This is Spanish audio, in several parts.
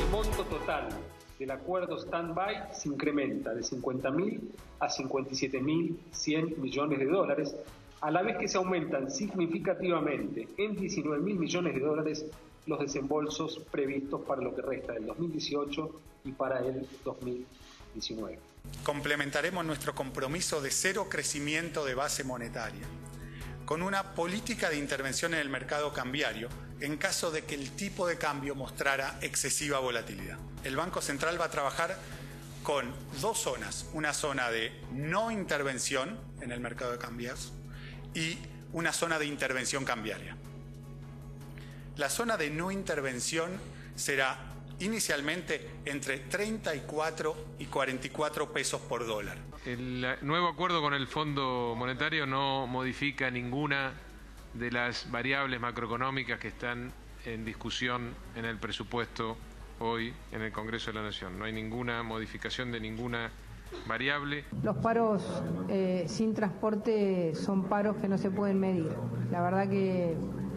El monto total del acuerdo stand-by se incrementa de 50.000 a 57.100 millones de dólares, a la vez que se aumentan significativamente en 19.000 millones de dólares los desembolsos previstos para lo que resta del 2018 y para el 2019. Complementaremos nuestro compromiso de cero crecimiento de base monetaria con una política de intervención en el mercado cambiario en caso de que el tipo de cambio mostrara excesiva volatilidad. El Banco Central va a trabajar con dos zonas, una zona de no intervención en el mercado de cambios y una zona de intervención cambiaria. La zona de no intervención será inicialmente entre 34 y 44 pesos por dólar. El nuevo acuerdo con el Fondo Monetario no modifica ninguna de las variables macroeconómicas que están en discusión en el presupuesto hoy en el Congreso de la Nación. No hay ninguna modificación de ninguna variable. Los paros sin transporte son paros que no se pueden medir. La verdad que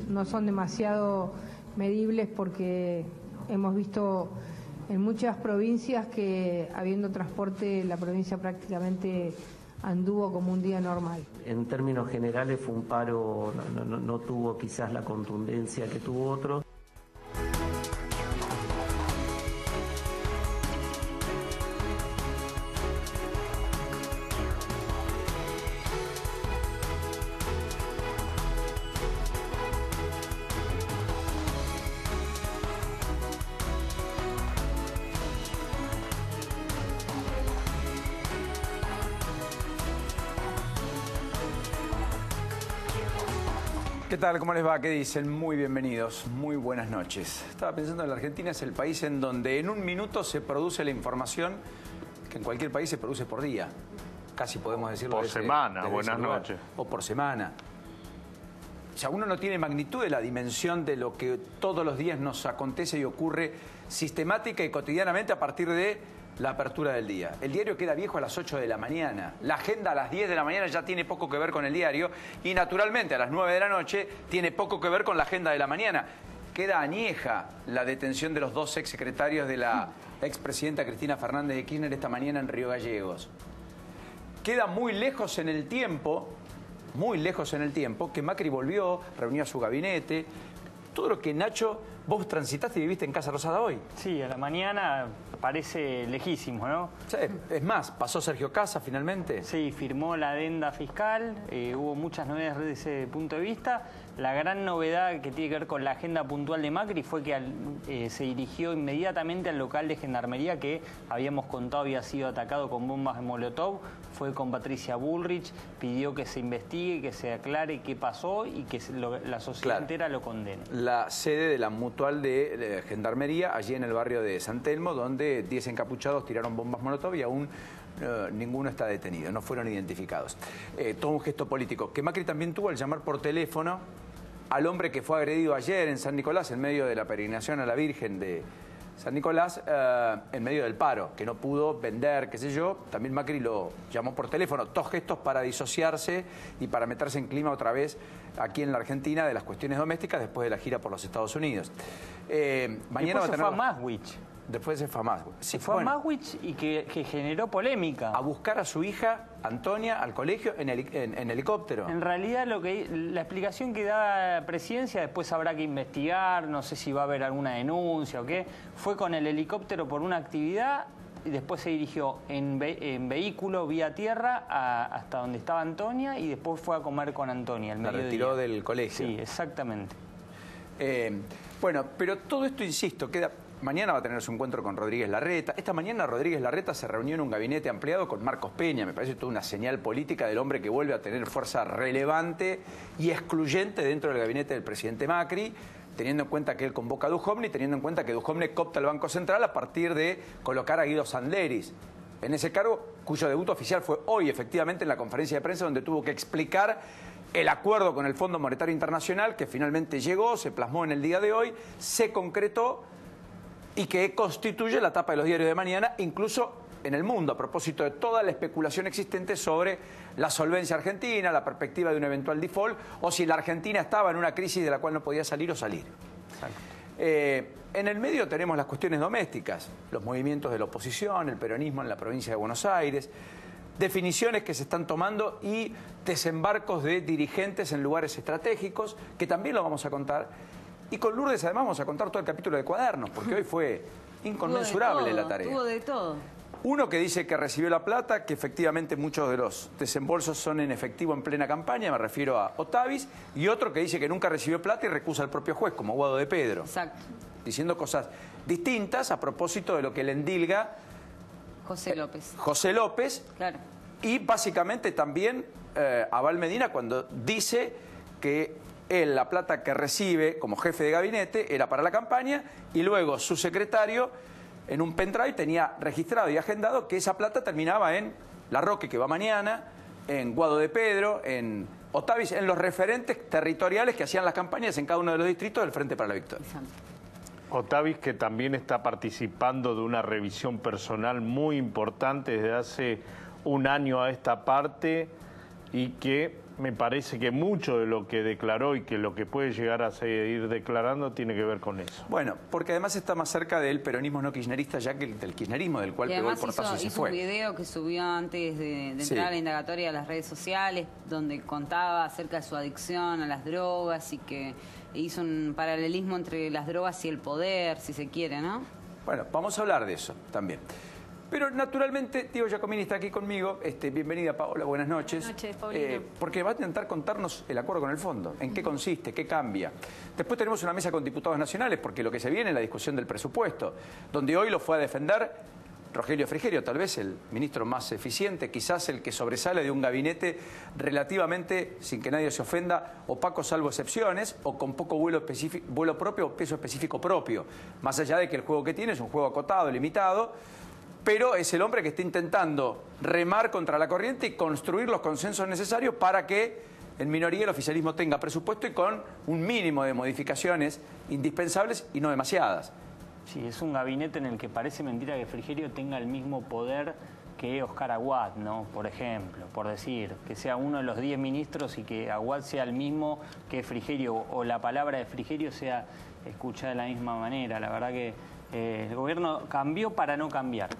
no son demasiado medibles porque hemos visto en muchas provincias que habiendo transporte la provincia prácticamente anduvo como un día normal. En términos generales fue un paro, no tuvo quizás la contundencia que tuvo otros. ¿Qué tal? ¿Cómo les va? ¿Qué dicen? Muy bienvenidos, muy buenas noches. Estaba pensando en la Argentina, es el país en donde en un minuto se produce la información que en cualquier país se produce por día. Casi podemos decirlo. Por semana, buenas noches. O por semana. O sea, uno no tiene magnitud de la dimensión de lo que todos los días nos acontece y ocurre sistemática y cotidianamente a partir de la apertura del día. El diario queda viejo a las 8 de la mañana. La agenda a las 10 de la mañana ya tiene poco que ver con el diario y naturalmente a las 9 de la noche tiene poco que ver con la agenda de la mañana. Queda añeja la detención de los dos exsecretarios de la expresidenta Cristina Fernández de Kirchner esta mañana en Río Gallegos. Queda muy lejos en el tiempo, que Macri volvió, reunió a su gabinete. Todo lo que, Nacho, vos transitaste y viviste en Casa Rosada hoy. Sí, a la mañana parece lejísimo, ¿no? Sí, es más, pasó Sergio Kassa finalmente. Sí, firmó la adenda fiscal, hubo muchas novedades desde ese punto de vista. La gran novedad que tiene que ver con la agenda puntual de Macri fue que se dirigió inmediatamente al local de Gendarmería que habíamos contado había sido atacado con bombas de Molotov. Fue con Patricia Bullrich, pidió que se investigue, que se aclare qué pasó y que la sociedad entera lo condene. La sede de la mutual de Gendarmería, allí en el barrio de San Telmo, donde 10 encapuchados tiraron bombas Molotov y aún ninguno está detenido, no fueron identificados. Todo un gesto político que Macri también tuvo al llamar por teléfono al hombre que fue agredido ayer en San Nicolás, en medio de la peregrinación a la Virgen de San Nicolás, en medio del paro, que no pudo vender, qué sé yo. También Macri lo llamó por teléfono. Dos gestos para disociarse y para meterse en clima otra vez aquí en la Argentina de las cuestiones domésticas después de la gira por los Estados Unidos. Mañana se fue a Maswich. Después se fue a Maswich. Sí, fue a Maswich y que generó polémica. A buscar a su hija, Antonia, al colegio en helicóptero. En realidad la explicación que da la presidencia, después habrá que investigar, no sé si va a haber alguna denuncia o qué, fue con el helicóptero por una actividad y después se dirigió en vehículo vía tierra hasta donde estaba Antonia y después fue a comer con Antonia al mediodía. La retiró del colegio. Sí, exactamente. Bueno, pero todo esto, insisto, queda... Mañana va a tener su encuentro con Rodríguez Larreta. Esta mañana Rodríguez Larreta se reunió en un gabinete ampliado con Marcos Peña. Me parece toda una señal política del hombre que vuelve a tener fuerza relevante y excluyente dentro del gabinete del presidente Macri, teniendo en cuenta que él convoca a Duhovne y teniendo en cuenta que Duhovne coopta el Banco Central a partir de colocar a Guido Sanderis en ese cargo, cuyo debut oficial fue hoy, efectivamente, en la conferencia de prensa donde tuvo que explicar el acuerdo con el Fondo Monetario Internacional que finalmente llegó, se plasmó en el día de hoy, se concretó y que constituye la tapa de los diarios de mañana, incluso en el mundo, a propósito de toda la especulación existente sobre la solvencia argentina, la perspectiva de un eventual default, o si la Argentina estaba en una crisis de la cual no podía salir o salir. En el medio tenemos las cuestiones domésticas, los movimientos de la oposición, el peronismo en la provincia de Buenos Aires, definiciones que se están tomando y desembarcos de dirigentes en lugares estratégicos, que también lo vamos a contar. Y con Lourdes además vamos a contar todo el capítulo de Cuadernos, porque hoy fue inconmensurable la tarea. Tuvo de todo. Uno que dice que recibió la plata, que efectivamente muchos de los desembolsos son en efectivo en plena campaña, me refiero a Otavis, y otro que dice que nunca recibió plata y recusa al propio juez, como Guado de Pedro. Exacto. Diciendo cosas distintas a propósito de lo que le endilga José López. José López. Claro. Y básicamente también Abal Medina cuando dice que él la plata que recibe como jefe de gabinete era para la campaña y luego su secretario en un pendrive tenía registrado y agendado que esa plata terminaba en Larroque, que va mañana, en Guado de Pedro, en Otavis, en los referentes territoriales que hacían las campañas en cada uno de los distritos del Frente para la Victoria. Otavis, que también está participando de una revisión personal muy importante desde hace un año a esta parte y que me parece que mucho de lo que declaró y que lo que puede llegar a seguir declarando tiene que ver con eso. Bueno, porque además está más cerca del peronismo no kirchnerista ya que del kirchnerismo, del cual pegó el portazo y se fue. Hizo un video que subió antes de entrar a la indagatoria a las redes sociales, donde contaba acerca de su adicción a las drogas y que hizo un paralelismo entre las drogas y el poder, si se quiere, ¿no? Bueno, vamos a hablar de eso también. Pero naturalmente, Diego Giacomini está aquí conmigo. Bienvenida, Paola, buenas noches. Buenas noches, Paulino. Porque va a intentar contarnos el acuerdo con el fondo, en qué consiste, qué cambia. Después tenemos una mesa con diputados nacionales, porque lo que se viene es la discusión del presupuesto, donde hoy lo fue a defender Rogelio Frigerio, tal vez el ministro más eficiente, quizás el que sobresale de un gabinete relativamente, sin que nadie se ofenda, opaco salvo excepciones, o con poco vuelo propio o peso específico propio. Más allá de que el juego que tiene es un juego acotado, limitado, pero es el hombre que está intentando remar contra la corriente y construir los consensos necesarios para que en minoría el oficialismo tenga presupuesto y con un mínimo de modificaciones indispensables y no demasiadas. Sí, es un gabinete en el que parece mentira que Frigerio tenga el mismo poder que Oscar Aguad, ¿no? Por ejemplo, por decir, que sea uno de los 10 ministros y que Aguad sea el mismo que Frigerio, o la palabra de Frigerio sea escuchada de la misma manera. La verdad que el gobierno cambió para no cambiar.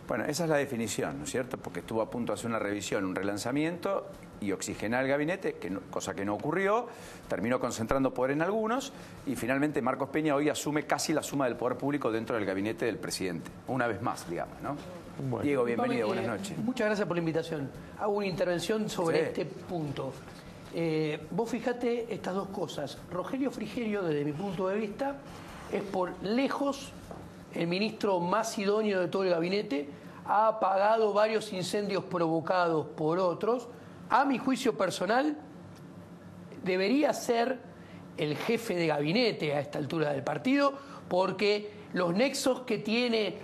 Bueno, esa es la definición, ¿no es cierto? Porque estuvo a punto de hacer una revisión, un relanzamiento y oxigenar el gabinete, cosa que no ocurrió, terminó concentrando poder en algunos y finalmente Marcos Peña hoy asume casi la suma del poder público dentro del gabinete del presidente. Una vez más, digamos, ¿no? Bueno. Diego, bienvenido, buenas noches. Muchas gracias por la invitación. Hago una intervención sobre este punto. Vos fijate estas dos cosas. Rogelio Frigerio, desde mi punto de vista, es por lejos el ministro más idóneo de todo el gabinete, ha apagado varios incendios provocados por otros. A mi juicio personal, debería ser el jefe de gabinete a esta altura del partido, porque los nexos que tiene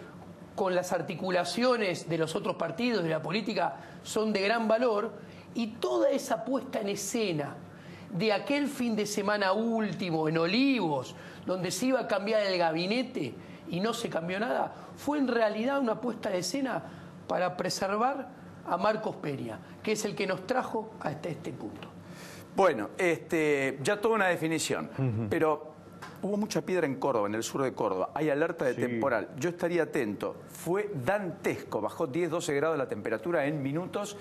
con las articulaciones de los otros partidos de la política son de gran valor, y toda esa puesta en escena de aquel fin de semana último en Olivos, donde se iba a cambiar el gabinete y no se cambió nada, fue en realidad una puesta de escena para preservar a Marcos Peña, que es el que nos trajo hasta este punto. Bueno, ya toda una definición, pero hubo mucha piedra en Córdoba, en el sur de Córdoba, hay alerta de temporal, yo estaría atento, fue dantesco, bajó 10, 12 grados la temperatura en minutos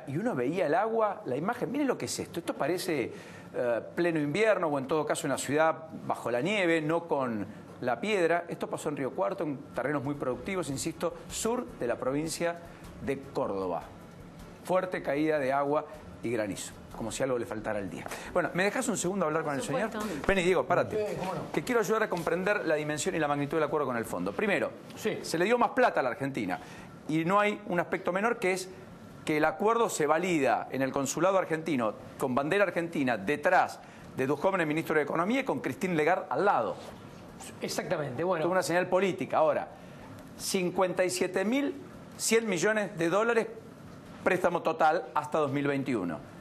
y uno veía el agua, la imagen, miren lo que es esto parece pleno invierno o en todo caso una ciudad bajo la nieve, no con la piedra. Esto pasó en Río Cuarto, en terrenos muy productivos, insisto, sur de la provincia de Córdoba. Fuerte caída de agua y granizo, como si algo le faltara al día. Bueno, ¿me dejas un segundo hablar con el señor? Vení, Diego, párate. Que quiero ayudar a comprender la dimensión y la magnitud del acuerdo con el fondo. Primero, se le dio más plata a la Argentina y no hay un aspecto menor que es que el acuerdo se valida en el consulado argentino con bandera argentina detrás de Duhovne, el ministro de Economía, y con Christine Lagarde al lado. Exactamente, bueno. Es una señal política. Ahora, 57.100 millones de dólares préstamo total hasta 2021.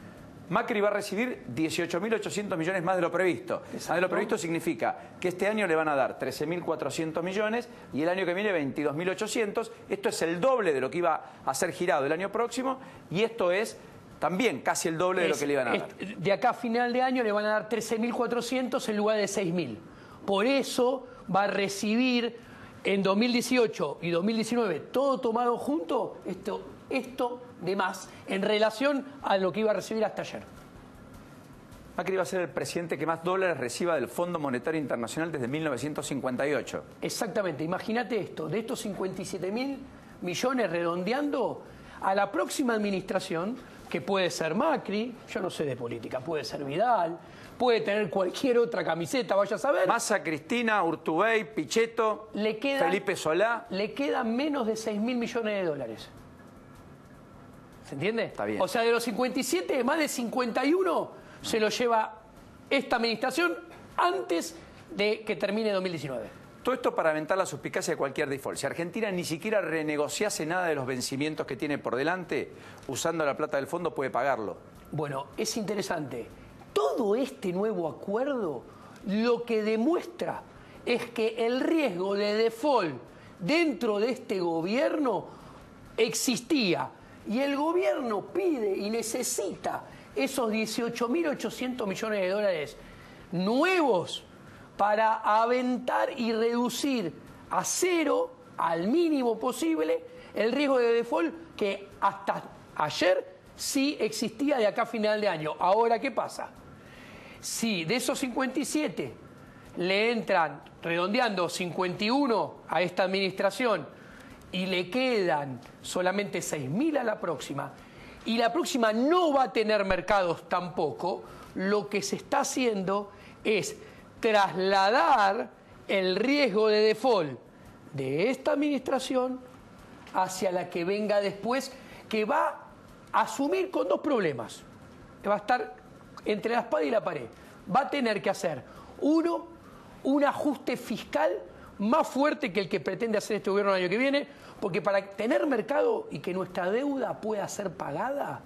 Macri va a recibir 18.800 millones más de lo previsto. Exacto. Más de lo previsto significa que este año le van a dar 13.400 millones y el año que viene 22.800. Esto es el doble de lo que iba a ser girado el año próximo y esto es también casi el doble de lo que le iban a dar. De acá a final de año le van a dar 13.400 en lugar de 6.000. Por eso va a recibir en 2018 y 2019, todo tomado junto, esto de más, en relación a lo que iba a recibir hasta ayer. Macri va a ser el presidente que más dólares reciba del Fondo Monetario Internacional desde 1958. Exactamente, imagínate esto, de estos 57.000 millones redondeando, a la próxima administración, que puede ser Macri, yo no sé de política, puede ser Vidal, puede tener cualquier otra camiseta, vaya a saber. Massa, Cristina, Urtubey, Pichetto, Felipe Solá. Le quedan menos de 6.000 millones de dólares. ¿Se entiende? Está bien. O sea, de los 57, más de 51 se lo lleva esta administración antes de que termine 2019. Todo esto para aventar la suspicacia de cualquier default. Si Argentina ni siquiera renegociase nada de los vencimientos que tiene por delante, usando la plata del fondo puede pagarlo. Bueno, es interesante. Todo este nuevo acuerdo lo que demuestra es que el riesgo de default dentro de este gobierno existía. Y el gobierno pide y necesita esos 18.800 millones de dólares nuevos para aventar y reducir a cero, al mínimo posible, el riesgo de default que hasta ayer sí existía de acá a final de año. Ahora, ¿qué pasa? Si de esos 57 le entran, redondeando, 51 a esta administración y le quedan solamente 6.000 a la próxima, y la próxima no va a tener mercados tampoco, lo que se está haciendo es trasladar el riesgo de default de esta administración hacia la que venga después, que va a asumir con dos problemas. Va a estar entre la espada y la pared. Va a tener que hacer, uno, un ajuste fiscal más fuerte que el que pretende hacer este gobierno el año que viene, porque para tener mercado y que nuestra deuda pueda ser pagada,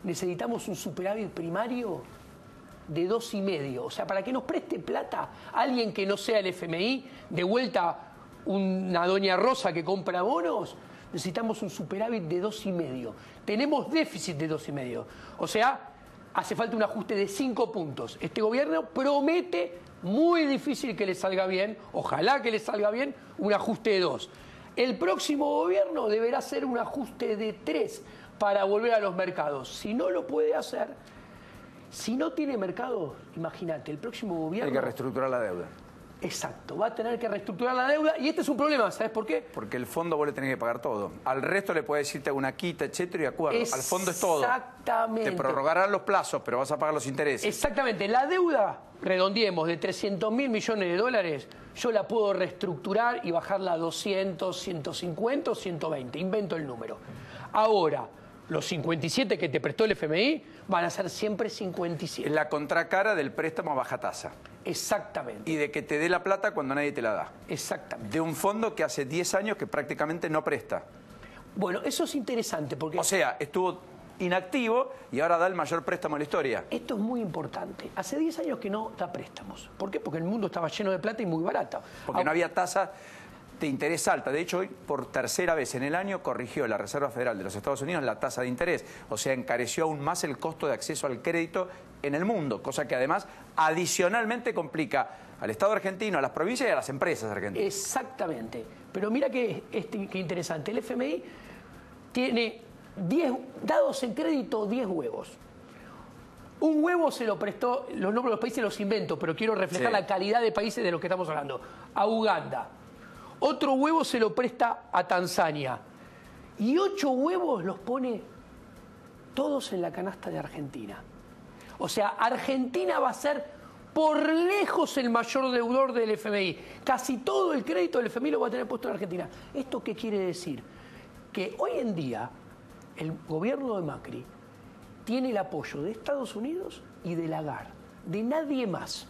necesitamos un superávit primario de 2,5. O sea, para que nos preste plata alguien que no sea el FMI, de vuelta una doña Rosa que compra bonos, necesitamos un superávit de 2,5. Tenemos déficit de 2,5. O sea, hace falta un ajuste de 5 puntos. Este gobierno promete, muy difícil que le salga bien, ojalá que le salga bien, un ajuste de 2. El próximo gobierno deberá hacer un ajuste de 3 para volver a los mercados. Si no lo puede hacer, si no tiene mercado, imagínate, el próximo gobierno... Hay que reestructurar la deuda. Exacto, va a tener que reestructurar la deuda y este es un problema, ¿sabes por qué? Porque el fondo vos le tenés que pagar todo. Al resto le puede decirte una quita, etcétera, y acuerdo. Al fondo es todo. Exactamente. Te prorrogarán los plazos, pero vas a pagar los intereses. Exactamente. La deuda, redondeemos, de 300.000 millones de dólares, yo la puedo reestructurar y bajarla a 200, 150 o 120. Invento el número. Ahora, los 57 que te prestó el FMI van a ser siempre 57. Es la contracara del préstamo a baja tasa. Exactamente. Y de que te dé la plata cuando nadie te la da. Exactamente. De un fondo que hace 10 años que prácticamente no presta. Bueno, eso es interesante porque... O sea, estuvo inactivo y ahora da el mayor préstamo en la historia. Esto es muy importante. Hace 10 años que no da préstamos. ¿Por qué? Porque el mundo estaba lleno de plata y muy barata. Porque no había tasa de interés alta. De hecho, hoy, por tercera vez en el año, corrigió la Reserva Federal de los Estados Unidos la tasa de interés. O sea, encareció aún más el costo de acceso al crédito en el mundo, cosa que además adicionalmente complica al Estado argentino, a las provincias y a las empresas argentinas. Exactamente. Pero mira qué interesante. El FMI tiene 10, dados en crédito 10 huevos. Un huevo se lo prestó, los nombres de los países los invento, pero quiero reflejar la calidad de países de los que estamos hablando. A Uganda. Otro huevo se lo presta a Tanzania. Y 8 huevos los pone todos en la canasta de Argentina. O sea, Argentina va a ser por lejos el mayor deudor del FMI. Casi todo el crédito del FMI lo va a tener puesto en Argentina. ¿Esto qué quiere decir? Que hoy en día el gobierno de Macri tiene el apoyo de Estados Unidos y de Lagarde, de nadie más.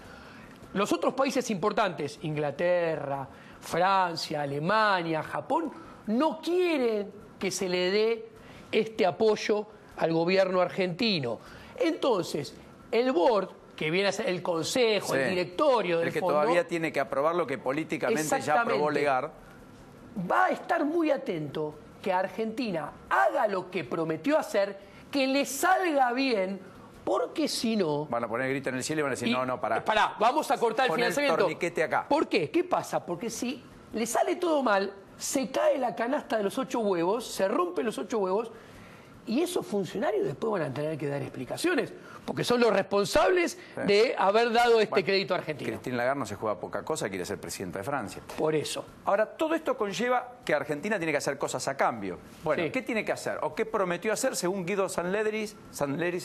Los otros países importantes, Inglaterra, Francia, Alemania, Japón, no quieren que se le dé este apoyo al gobierno argentino. Entonces, el board, que viene a ser el consejo, el directorio del fondo, el que todavía tiene que aprobar lo que políticamente ya aprobó Lagarde, va a estar muy atento que Argentina haga lo que prometió hacer, que le salga bien Porque si no... Van a poner grito en el cielo y van a decir, no, pará. Pará, vamos a cortar el financiamiento. El torniquete acá. ¿Por qué? ¿Qué pasa? Porque si le sale todo mal, se cae la canasta de los 8 huevos, se rompen los 8 huevos, y esos funcionarios después van a tener que dar explicaciones, porque son los responsables de haber dado este crédito a Argentina. Christine Lagarde no se juega poca cosa, quiere ser presidenta de Francia. Por eso. Ahora, todo esto conlleva que Argentina tiene que hacer cosas a cambio. Bueno, ¿qué tiene que hacer? ¿O qué prometió hacer según Guido Sanleris,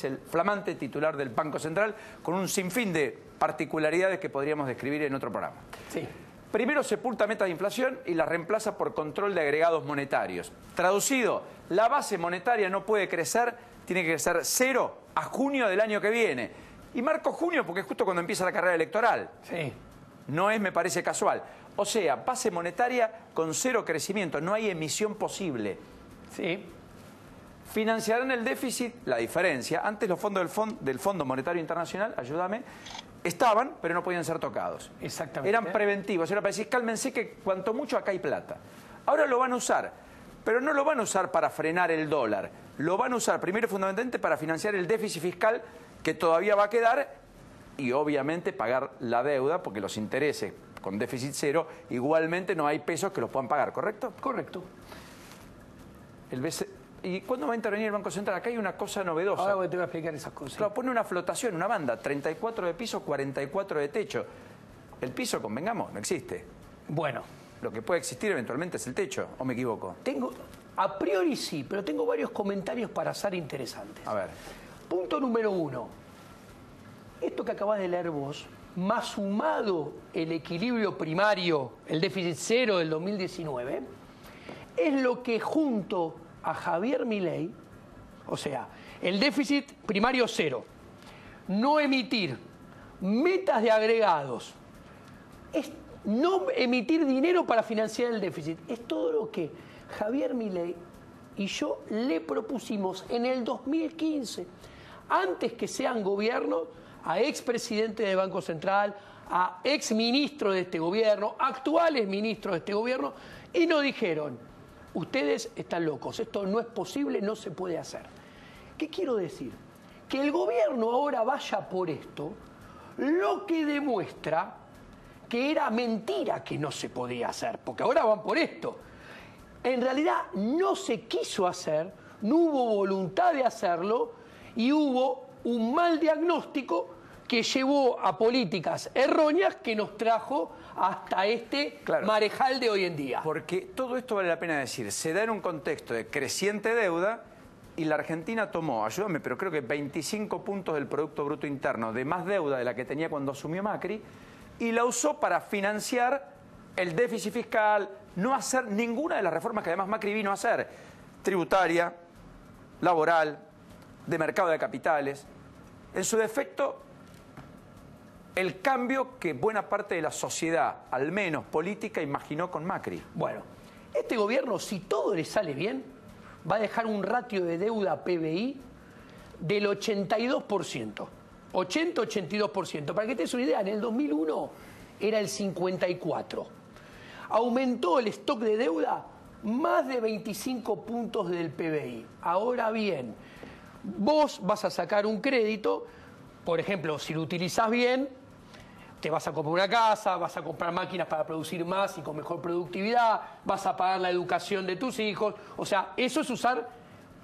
el flamante titular del Banco Central, con un sinfín de particularidades que podríamos describir en otro programa? Sí. Primero sepulta metas de inflación y las reemplaza por control de agregados monetarios. Traducido, la base monetaria no puede crecer, tiene que crecer 0 a junio del año que viene. Y marco junio porque es justo cuando empieza la carrera electoral. Sí. No es, me parece, casual. O sea, base monetaria con 0 crecimiento, no hay emisión posible. Sí. Financiarán el déficit, la diferencia. Antes los fondos del Fondo Monetario Internacional, ayúdame, estaban, pero no podían ser tocados. Exactamente. Eran preventivos. Era para decir, cálmense que cuanto mucho acá hay plata. Ahora lo van a usar, pero no lo van a usar para frenar el dólar. Lo van a usar primero y fundamentalmente para financiar el déficit fiscal que todavía va a quedar y obviamente pagar la deuda, porque los intereses con déficit 0 igualmente no hay pesos que los puedan pagar, ¿correcto? Correcto. ¿Y cuándo va a intervenir el Banco Central? Acá hay una cosa novedosa. Ahora te voy a explicar esas cosas. Claro, pone una flotación, una banda, 34 de piso, 44 de techo. El piso, convengamos, no existe. Bueno. Lo que puede existir eventualmente es el techo, ¿o me equivoco? A priori sí, pero tengo varios comentarios para ser interesantes. A ver. Punto número 1. Esto que acabas de leer vos, más sumado el equilibrio primario, el déficit 0 del 2019, es lo que junto a Javier Milei, o sea, el déficit primario 0, no emitir metas de agregados, es no emitir dinero para financiar el déficit, es todo lo que Javier Milei y yo le propusimos en el 2015, antes que sean gobierno, a expresidente del Banco Central, a exministros de este gobierno, actuales ministros de este gobierno, y nos dijeron, ustedes están locos, esto no es posible, no se puede hacer. ¿Qué quiero decir? Que el gobierno ahora vaya por esto, lo que demuestra que era mentira que no se podía hacer, porque ahora van por esto. En realidad no se quiso hacer, no hubo voluntad de hacerlo y hubo un mal diagnóstico que llevó a políticas erróneas que nos trajo hasta este marejal de hoy en día. Porque todo esto vale la pena decir, se da en un contexto de creciente deuda y la Argentina tomó, ayúdame, pero creo que 25 puntos del Producto Bruto Interno de más deuda de la que tenía cuando asumió Macri y la usó para financiar el déficit fiscal, no hacer ninguna de las reformas que además Macri vino a hacer, tributaria, laboral, de mercado de capitales. En su defecto, el cambio que buena parte de la sociedad, al menos política, imaginó con Macri. Bueno, este gobierno, si todo le sale bien, va a dejar un ratio de deuda PBI del 82%. 80-82%. Para que te des una idea, en el 2001 era el 54%. Aumentó el stock de deuda más de 25 puntos del PBI. Ahora bien, vos vas a sacar un crédito, por ejemplo, si lo utilizás bien, te vas a comprar una casa, vas a comprar máquinas para producir más y con mejor productividad, vas a pagar la educación de tus hijos. O sea, eso es usar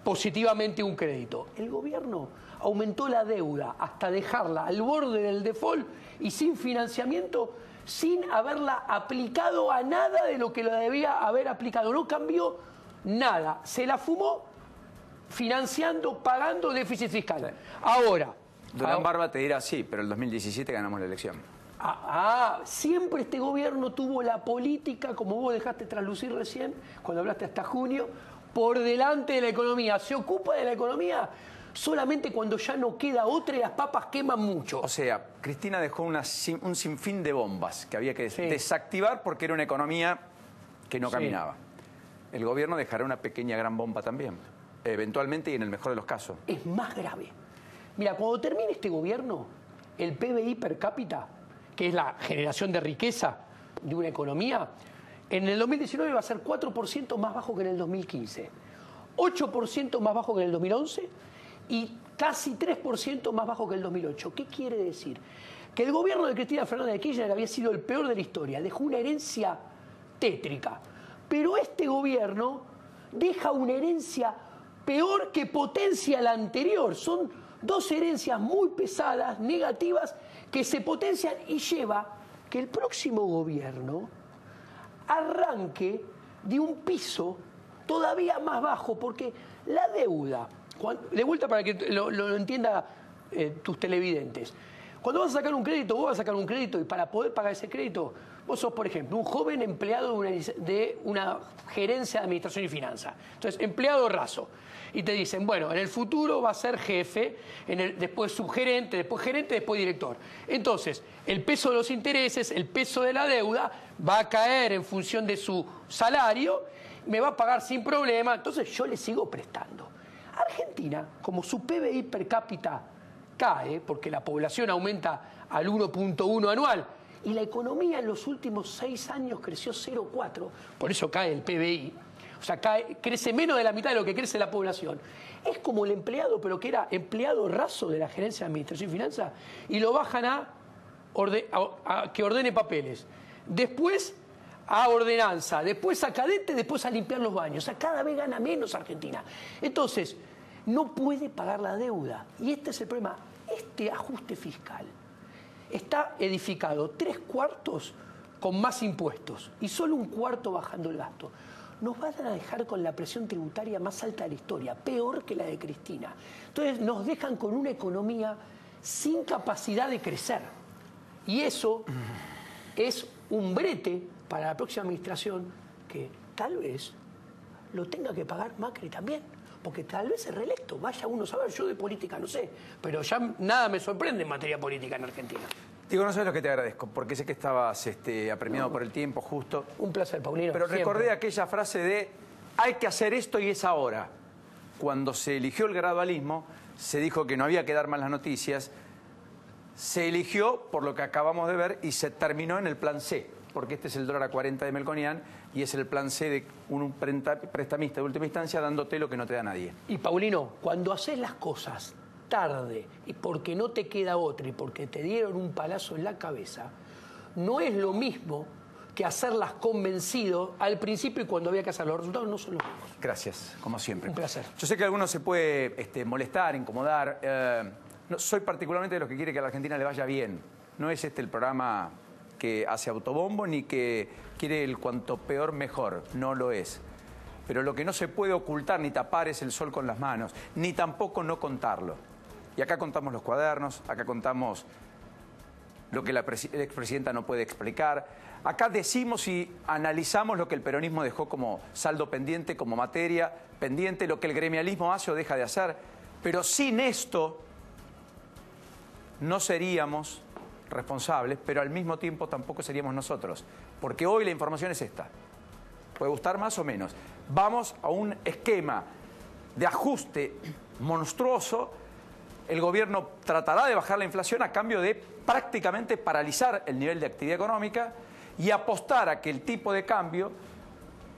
positivamente un crédito. El gobierno aumentó la deuda hasta dejarla al borde del default y sin financiamiento, sin haberla aplicado a nada de lo que la debía haber aplicado. No cambió nada. Se la fumó financiando, pagando déficit fiscal. Ahora... Durán Barba te dirá sí, pero el 2017 ganamos la elección. Siempre este gobierno tuvo la política, como vos dejaste traslucir recién, cuando hablaste hasta junio, por delante de la economía. Se ocupa de la economía solamente cuando ya no queda otra y las papas queman mucho. O sea, Cristina dejó un sinfín de bombas que había que desactivar porque era una economía que no caminaba. El gobierno dejará una pequeña gran bomba también, eventualmente y en el mejor de los casos. Es más grave. Mira, cuando termine este gobierno, el PBI per cápita, que es la generación de riqueza de una economía, en el 2019 va a ser 4% más bajo que en el 2015, 8% más bajo que en el 2011 y casi 3% más bajo que el 2008. ¿Qué quiere decir? Que el gobierno de Cristina Fernández de Kirchner había sido el peor de la historia, dejó una herencia tétrica. Pero este gobierno deja una herencia peor que potencia la anterior. Son dos herencias muy pesadas, negativas, que se potencian y lleva que el próximo gobierno arranque de un piso todavía más bajo, porque la deuda, de vuelta para que lo entiendan tus televidentes, cuando vas a sacar un crédito, vos vas a sacar un crédito y para poder pagar ese crédito, vos sos, por ejemplo, un joven empleado de una gerencia de administración y finanzas. Entonces, empleado raso. Y te dicen, bueno, en el futuro va a ser jefe, después subgerente, después gerente, después director. Entonces, el peso de los intereses, el peso de la deuda va a caer en función de su salario, me va a pagar sin problema, entonces yo le sigo prestando. Argentina, como su PBI per cápita cae, porque la población aumenta al 1.1 anual, y la economía en los últimos 6 años creció 0,4, por eso cae el PBI, o sea, crece menos de la mitad de lo que crece la población. Es como el empleado, pero que era empleado raso de la Gerencia de Administración y Finanzas, y lo bajan a que ordene papeles. Después a ordenanza, después a cadete, después a limpiar los baños. O sea, cada vez gana menos Argentina. Entonces, no puede pagar la deuda. Y este es el problema. Este ajuste fiscal está edificado 3/4 con más impuestos y solo 1/4 bajando el gasto. Nos van a dejar con la presión tributaria más alta de la historia, peor que la de Cristina. Entonces nos dejan con una economía sin capacidad de crecer. Y eso es un brete para la próxima administración que tal vez lo tenga que pagar Macri también. Porque tal vez es reelecto, vaya uno a saber, yo de política no sé, pero ya nada me sorprende en materia política en Argentina. Digo, no sabes lo que te agradezco, porque sé que estabas apremiado por el tiempo justo. Un placer, Paulino. Pero siempre. recordé aquella frase de hay que hacer esto y es ahora. Cuando se eligió el gradualismo, se dijo que no había que dar malas noticias, se eligió por lo que acabamos de ver y se terminó en el plan C, porque este es el dólar a 40 de Melconian y es el plan C de un prestamista de última instancia dándote lo que no te da nadie. Y Paulino, cuando haces las cosas tarde y porque no te queda otra y porque te dieron un palazo en la cabeza, no es lo mismo que hacerlas convencido al principio y cuando había que hacer. Los resultados no son los mismos. Gracias, como siempre. Un placer. Yo sé que a algunos se puede molestar, incomodar. No, soy particularmente de los que quiere que a la Argentina le vaya bien. No es el programa que hace autobombo ni que quiere el cuanto peor mejor. No lo es. Pero lo que no se puede ocultar ni tapar es el sol con las manos, ni tampoco no contarlo. Y acá contamos los cuadernos, acá contamos lo que la expresidenta no puede explicar. Acá decimos y analizamos lo que el peronismo dejó como saldo pendiente, como materia pendiente, lo que el gremialismo hace o deja de hacer. Pero sin esto no seríamos responsables, pero al mismo tiempo tampoco seríamos nosotros. Porque hoy la información es esta. Puede gustar más o menos. Vamos a un esquema de ajuste monstruoso. El gobierno tratará de bajar la inflación a cambio de prácticamente paralizar el nivel de actividad económica y apostar a que el tipo de cambio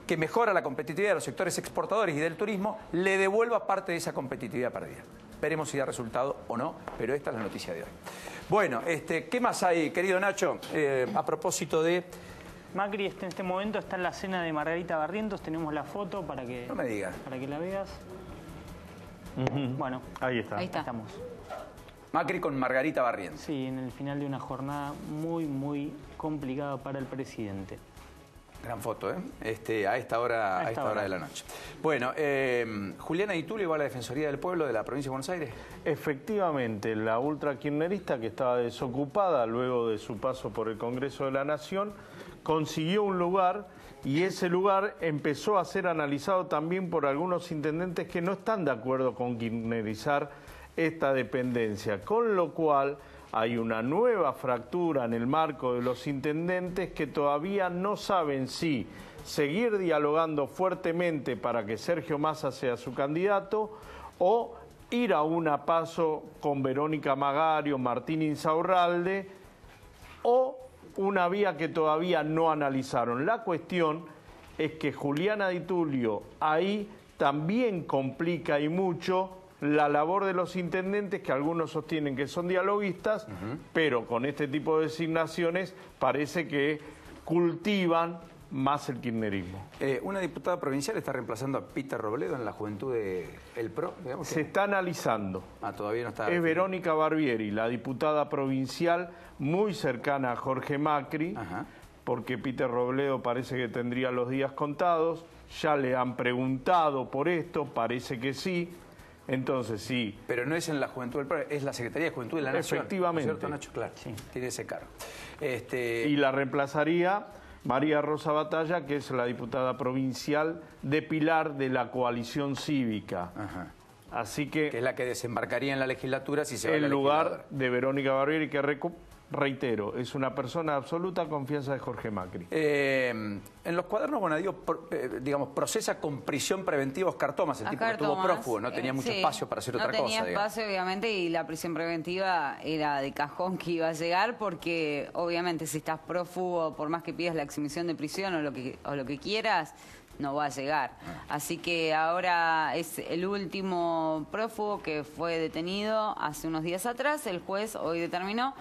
que mejora la competitividad de los sectores exportadores y del turismo le devuelva parte de esa competitividad perdida. Veremos si da resultado o no, pero esta es la noticia de hoy. Bueno, ¿qué más hay, querido Nacho? A propósito de... Macri en este momento está en la cena de Margarita Barrientos, tenemos la foto para que... No me digas. Para que la veas. Bueno, ahí está. Ahí está. Estamos. Macri con Margarita Barrientos. Sí, en el final de una jornada muy complicada para el presidente. Gran foto, ¿eh? A esta hora de la noche. Bueno, Juliana Di Tulio va a la Defensoría del Pueblo de la Provincia de Buenos Aires. Efectivamente, la ultrakirchnerista que estaba desocupada luego de su paso por el Congreso de la Nación consiguió un lugar y ese lugar empezó a ser analizado también por algunos intendentes que no están de acuerdo con kirchnerizar esta dependencia, con lo cual hay una nueva fractura en el marco de los intendentes que todavía no saben si seguir dialogando fuertemente para que Sergio Massa sea su candidato o ir a una paso con Verónica Magario, Martín Insaurralde o una vía que todavía no analizaron. La cuestión es que Juliana Di Tulio ahí también complica y mucho la labor de los intendentes, que algunos sostienen que son dialoguistas, pero con este tipo de designaciones parece que cultivan más el kirchnerismo. Una diputada provincial está reemplazando a Peter Robledo en la juventud del PRO, digamos. Se está analizando. Todavía no está. Es Verónica Barbieri, la diputada provincial muy cercana a Jorge Macri, porque Peter Robledo parece que tendría los días contados. Ya le han preguntado por esto, parece que sí. Entonces, sí. Pero no es en la Juventud del PRO, es la Secretaría de Juventud de la Nación. Efectivamente. ¿No es cierto, Nacho? Claro, sí. Tiene ese cargo. Y la reemplazaría María Rosa Batalla, que es la diputada provincial de Pilar de la coalición cívica. Así que es la que desembarcaría en la legislatura si se va a la lugar legisladora. de Verónica Barbieri, que reitero, es una persona de absoluta confianza de Jorge Macri. En los cuadernos Bonadío, digamos, procesa con prisión preventiva a Oscar Tomás, el tipo que estuvo prófugo, no tenía mucho espacio para hacer otra cosa. No tenía espacio, obviamente, y la prisión preventiva era de cajón que iba a llegar, porque obviamente si estás prófugo, por más que pidas la exhibición de prisión o lo que quieras, no va a llegar. Así que ahora es el último prófugo que fue detenido hace unos días atrás. El juez hoy determinó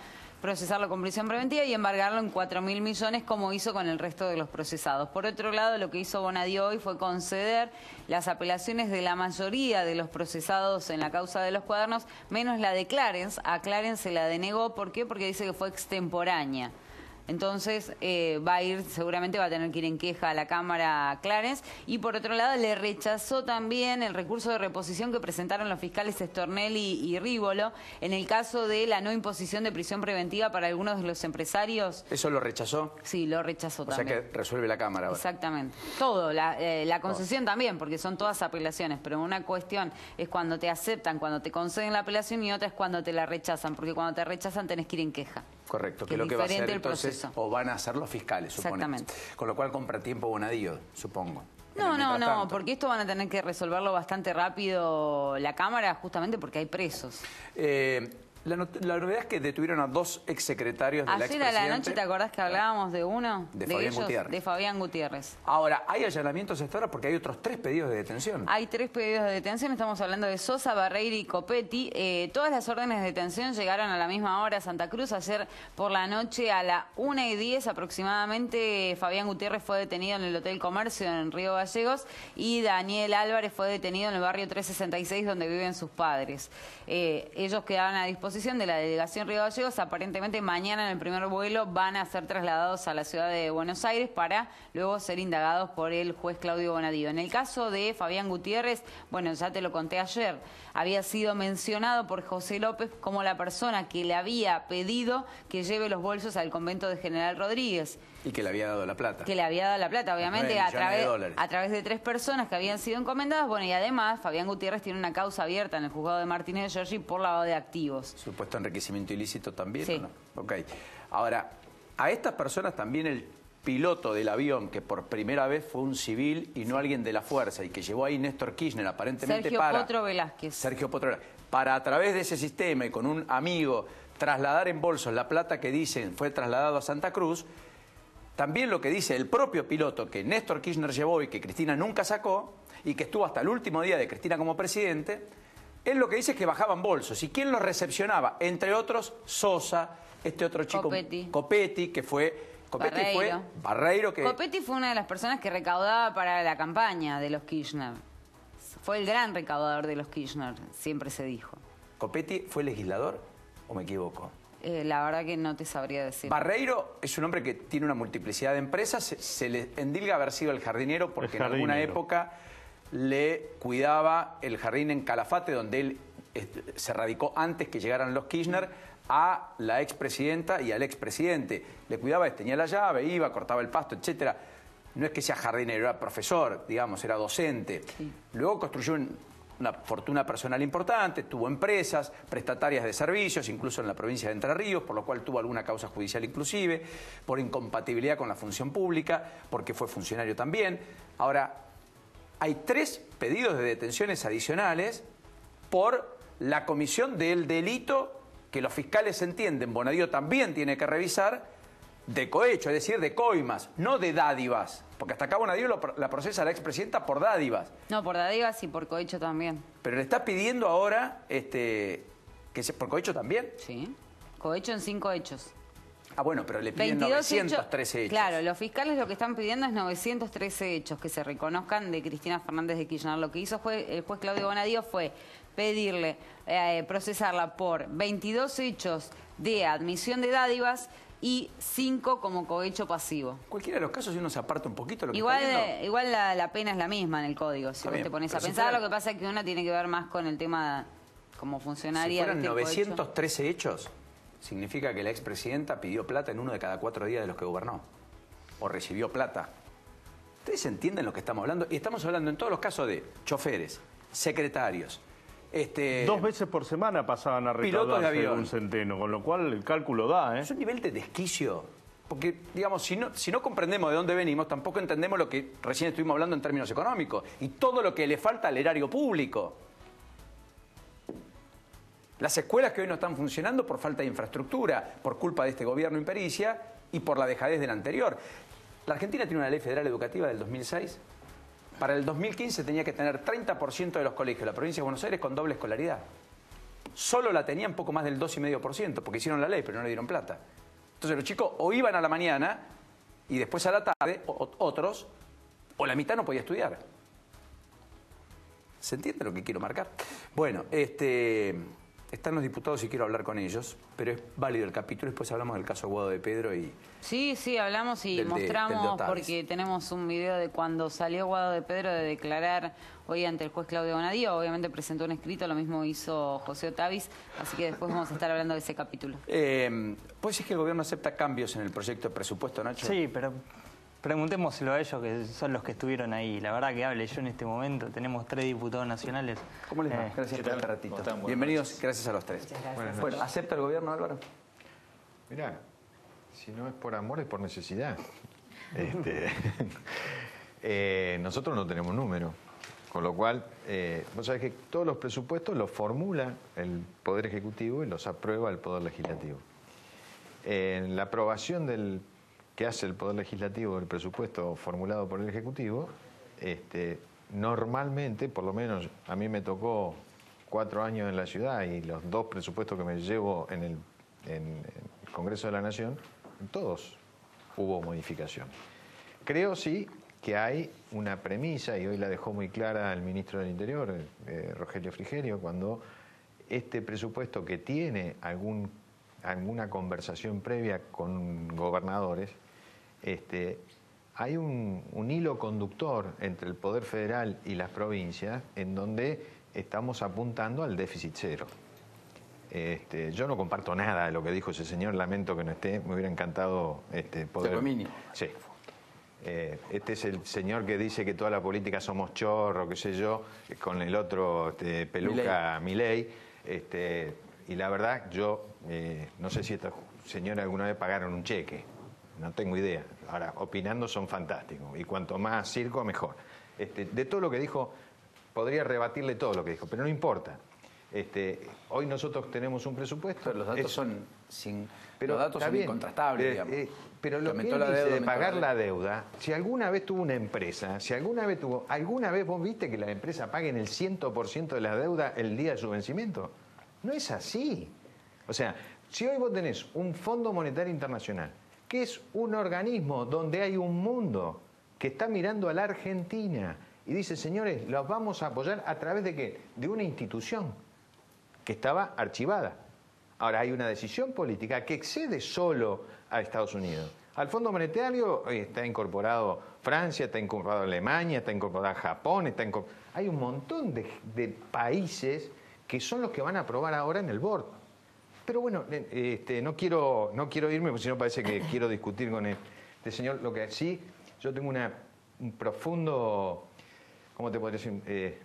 procesarlo con prisión preventiva y embargarlo en 4.000 millones, como hizo con el resto de los procesados. Por otro lado, lo que hizo Bonadío hoy fue conceder las apelaciones de la mayoría de los procesados en la causa de los cuadernos, menos la de Clarence. A Clarence se la denegó. ¿Por qué? Porque dice que fue extemporánea. Entonces seguramente va a tener que ir en queja a la Cámara Clarence. Y por otro lado le rechazó también el recurso de reposición que presentaron los fiscales Stornelli y Rívolo en el caso de la no imposición de prisión preventiva para algunos de los empresarios. ¿Eso lo rechazó? Sí, lo rechazó también. O sea que resuelve la Cámara ahora. Exactamente. Todo, la concesión también, porque son todas apelaciones, pero una cuestión es cuando te aceptan, cuando te conceden la apelación, y otra es cuando te la rechazan, porque cuando te rechazan tenés que ir en queja. Correcto, que es lo que va a hacer entonces, o van a hacer los fiscales, suponemos. Exactamente. Con lo cual compra tiempo Bonadío, supongo. No, porque esto van a tener que resolverlo bastante rápido la Cámara, justamente porque hay presos. La novedad es que detuvieron a 2 exsecretarios del expresidente. Ayer a la noche, ¿te acordás que hablábamos de uno? De Fabián Gutiérrez. De Fabián Gutiérrez. Ahora, ¿hay allanamientos hasta ahora? Porque hay otros 3 pedidos de detención. Hay 3 pedidos de detención, estamos hablando de Sosa, Barreira y Copetti. Todas las órdenes de detención llegaron a la misma hora a Santa Cruz. Ayer por la noche a la 1:10 aproximadamente, Fabián Gutiérrez fue detenido en el Hotel Comercio en Río Gallegos y Daniel Álvarez fue detenido en el barrio 366 donde viven sus padres. Ellos quedaban a disposición de la delegación Río Gallegos. Aparentemente mañana en el primer vuelo van a ser trasladados a la ciudad de Buenos Aires para luego ser indagados por el juez Claudio Bonadío. En el caso de Fabián Gutiérrez, bueno, ya te lo conté ayer, había sido mencionado por José López como la persona que le había pedido que lleve los bolsos al convento de General Rodríguez. Y que le había dado la plata. Que le había dado la plata, obviamente, a través de 3 personas que habían sido encomendadas. Bueno, y además, Fabián Gutiérrez tiene una causa abierta en el juzgado de Martínez de Giorgi por lavado de activos. Supuesto enriquecimiento ilícito también, sí. ¿o no? Ok. Ahora, a estas personas también el piloto del avión, que por primera vez fue un civil y no alguien de la fuerza, y que llevó ahí Néstor Kirchner, aparentemente Sergio Potro Velázquez. Sergio Potro Velázquez. Para a través de ese sistema y con un amigo trasladar en bolsos la plata que dicen fue trasladado a Santa Cruz. También lo que dice el propio piloto que Néstor Kirchner llevó y que Cristina nunca sacó y que estuvo hasta el último día de Cristina como presidente, él lo que dice es que bajaban bolsos. ¿Y quién los recepcionaba? Entre otros, Sosa, este otro chico, Copetti, que fue... Barreiro. Copetti fue una de las personas que recaudaba para la campaña de los Kirchner. Fue el gran recaudador de los Kirchner, siempre se dijo. ¿Copetti fue legislador o me equivoco? La verdad que no te sabría decir. Barreiro es un hombre que tiene una multiplicidad de empresas. Se le endilga haber sido el jardinero porque en alguna época le cuidaba el jardín en Calafate, donde él se radicó antes que llegaran los Kirchner, a la expresidenta y al expresidente. Le cuidaba, tenía la llave, iba, cortaba el pasto, etcétera. No es que sea jardinero, era profesor, digamos, era docente. Sí. Luego construyó una fortuna personal importante, tuvo empresas, prestatarias de servicios, incluso en la provincia de Entre Ríos, por lo cual tuvo alguna causa judicial inclusive, por incompatibilidad con la función pública, porque fue funcionario también. Ahora, hay 3 pedidos de detenciones adicionales por la comisión del delito que los fiscales entienden, Bonadío también tiene que revisar, de cohecho, es decir, de coimas, no de dádivas. Porque hasta acá Bonadío la procesa la expresidenta por dádivas. No, por dádivas y por cohecho también. Pero le está pidiendo ahora por cohecho también. Sí, cohecho en 5 hechos. Ah, bueno, pero le piden 913 hechos. Claro, los fiscales lo que están pidiendo es 913 hechos que se reconozcan de Cristina Fernández de Kirchner. Lo que hizo el juez Claudio Bonadío fue pedirle procesarla por 22 hechos de admisión de dádivas y 5 como cohecho pasivo. Cualquiera de los casos, si uno se aparta un poquito... Igual la pena es la misma en el código, si vos te pones a pensar. Lo que pasa es que una tiene que ver más con el tema como funcionaria. Si fueran 913 hechos, significa que la expresidenta pidió plata en 1 de cada 4 días de los que gobernó. O recibió plata. ¿Ustedes entienden lo que estamos hablando? Y estamos hablando en todos los casos de choferes, secretarios... 2 veces por semana pasaban a recaudarse un centeno, con lo cual el cálculo da, ¿eh? Es un nivel de desquicio. Porque, digamos, si no comprendemos de dónde venimos, tampoco entendemos lo que recién estuvimos hablando en términos económicos. Y todo lo que le falta al erario público. Las escuelas que hoy no están funcionando por falta de infraestructura, por culpa de este gobierno impericia y por la dejadez del anterior. La Argentina tiene una ley federal educativa del 2006. Para el 2015 tenía que tener 30% de los colegios de la provincia de Buenos Aires con doble escolaridad. Solo la tenían poco más del 2,5%, porque hicieron la ley, pero no le dieron plata. Entonces los chicos o iban a la mañana y después a la tarde, otros, o la mitad no podía estudiar. ¿Se entiende lo que quiero marcar? Bueno, están los diputados y quiero hablar con ellos, pero es válido el capítulo. Después hablamos del caso Guado de Pedro y... Sí, hablamos y mostramos, porque tenemos un video de cuando salió Guado de Pedro de declarar hoy ante el juez Claudio Bonadío. Obviamente presentó un escrito, lo mismo hizo José Otavis, así que después vamos a estar hablando de ese capítulo. ¿Puede decir que el gobierno acepta cambios en el proyecto de presupuesto, Nacho? Sí, pero... preguntémoselo a ellos, que son los que estuvieron ahí. La verdad que hable yo en este momento. Tenemos 3 diputados nacionales. ¿Cómo les va? Gracias por este ratito. Bienvenidos, gracias a los 3. Gracias. Bueno, ¿acepta el gobierno, Álvaro? Mirá, si no es por amor, es por necesidad. Nosotros no tenemos número. Con lo cual, vos sabés que todos los presupuestos los formula el Poder Ejecutivo y los aprueba el Poder Legislativo. En la aprobación que hace el Poder Legislativo del presupuesto formulado por el Ejecutivo, normalmente, por lo menos a mí me tocó 4 años en la ciudad y los 2 presupuestos que me llevo en el Congreso de la Nación, en todos hubo modificación. Creo sí que hay una premisa, y hoy la dejó muy clara el ministro del Interior, Rogelio Frigerio, cuando este presupuesto que tiene alguna conversación previa con gobernadores, hay un hilo conductor entre el Poder Federal y las provincias en donde estamos apuntando al déficit cero. Yo no comparto nada de lo que dijo ese señor, lamento que no esté, me hubiera encantado poder... Sí. Este es el señor que dice que toda la política somos chorros, qué sé yo, con el otro peluca Milei. Y la verdad, yo no sé si esta señora alguna vez pagaron un cheque. No tengo idea. Ahora, opinando son fantásticos. Y cuanto más circo, mejor. De todo lo que dijo, podría rebatirle todo lo que dijo, pero no importa. Hoy nosotros tenemos un presupuesto... Pero los datos son incontrastables, digamos. Pero lo que él dice de pagar la deuda, si alguna vez tuvo una empresa, ¿alguna vez vos viste que la empresa paguen el 100% de la deuda el día de su vencimiento? No es así. O sea, si hoy vos tenés un Fondo Monetario Internacional, que es un organismo donde hay un mundo que está mirando a la Argentina y dice, señores, los vamos a apoyar a través de ¿qué? De una institución que estaba archivada. Ahora hay una decisión política que excede solo a Estados Unidos. Al Fondo Monetario está incorporado Francia, está incorporado Alemania, está incorporado Japón, hay un montón de países que son los que van a aprobar ahora en el board. Pero bueno, no quiero irme porque si no parece que quiero discutir con este señor. Lo que sí, yo tengo un profundo, ¿cómo te podría decir?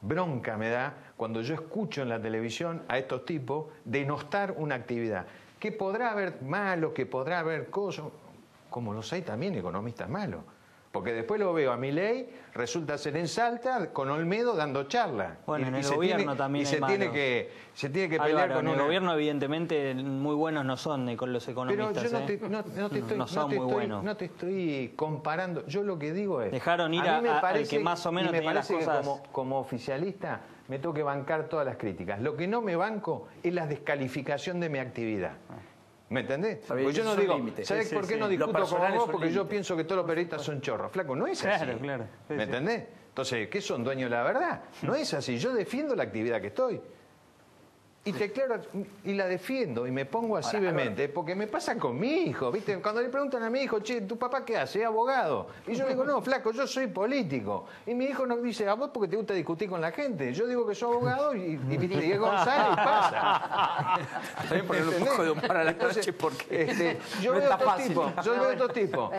Bronca me da cuando yo escucho en la televisión a estos tipos denostar una actividad. Que podrá haber malos, que podrá haber cosas, como los hay también economistas malos. Porque después lo veo a Milei, resulta ser en Salta, con Olmedo dando charla. Bueno, en el gobierno también hay malos. Se tiene que pelear Álvaro, con en el gobierno evidentemente muy buenos no son con los economistas. Pero yo no te estoy comparando. Yo lo que digo es... Dejaron ir al que más o menos tenía las cosas... Que como oficialista me tengo que bancar todas las críticas. Lo que no me banco es la descalificación de mi actividad. ¿Me entendés? Porque yo no digo, ¿sabes por qué no discuto con vos? Porque yo pienso que todos los periodistas son chorros. Flaco, no es así. Claro. ¿Me entendés? Entonces, ¿qué son dueños de la verdad? No es así. Yo defiendo la actividad que estoy. Y la defiendo y me pongo así vehemente, porque me pasa con mi hijo, ¿viste? Cuando le preguntan a mi hijo, che, ¿tu papá qué hace? ¿Es abogado? Y yo le digo, no, flaco, yo soy político. Y mi hijo nos dice, a vos porque te gusta discutir con la gente. Yo digo que soy abogado y Diego González pasa. También ponerle un poco de humor a la noche porque yo veo estos tipos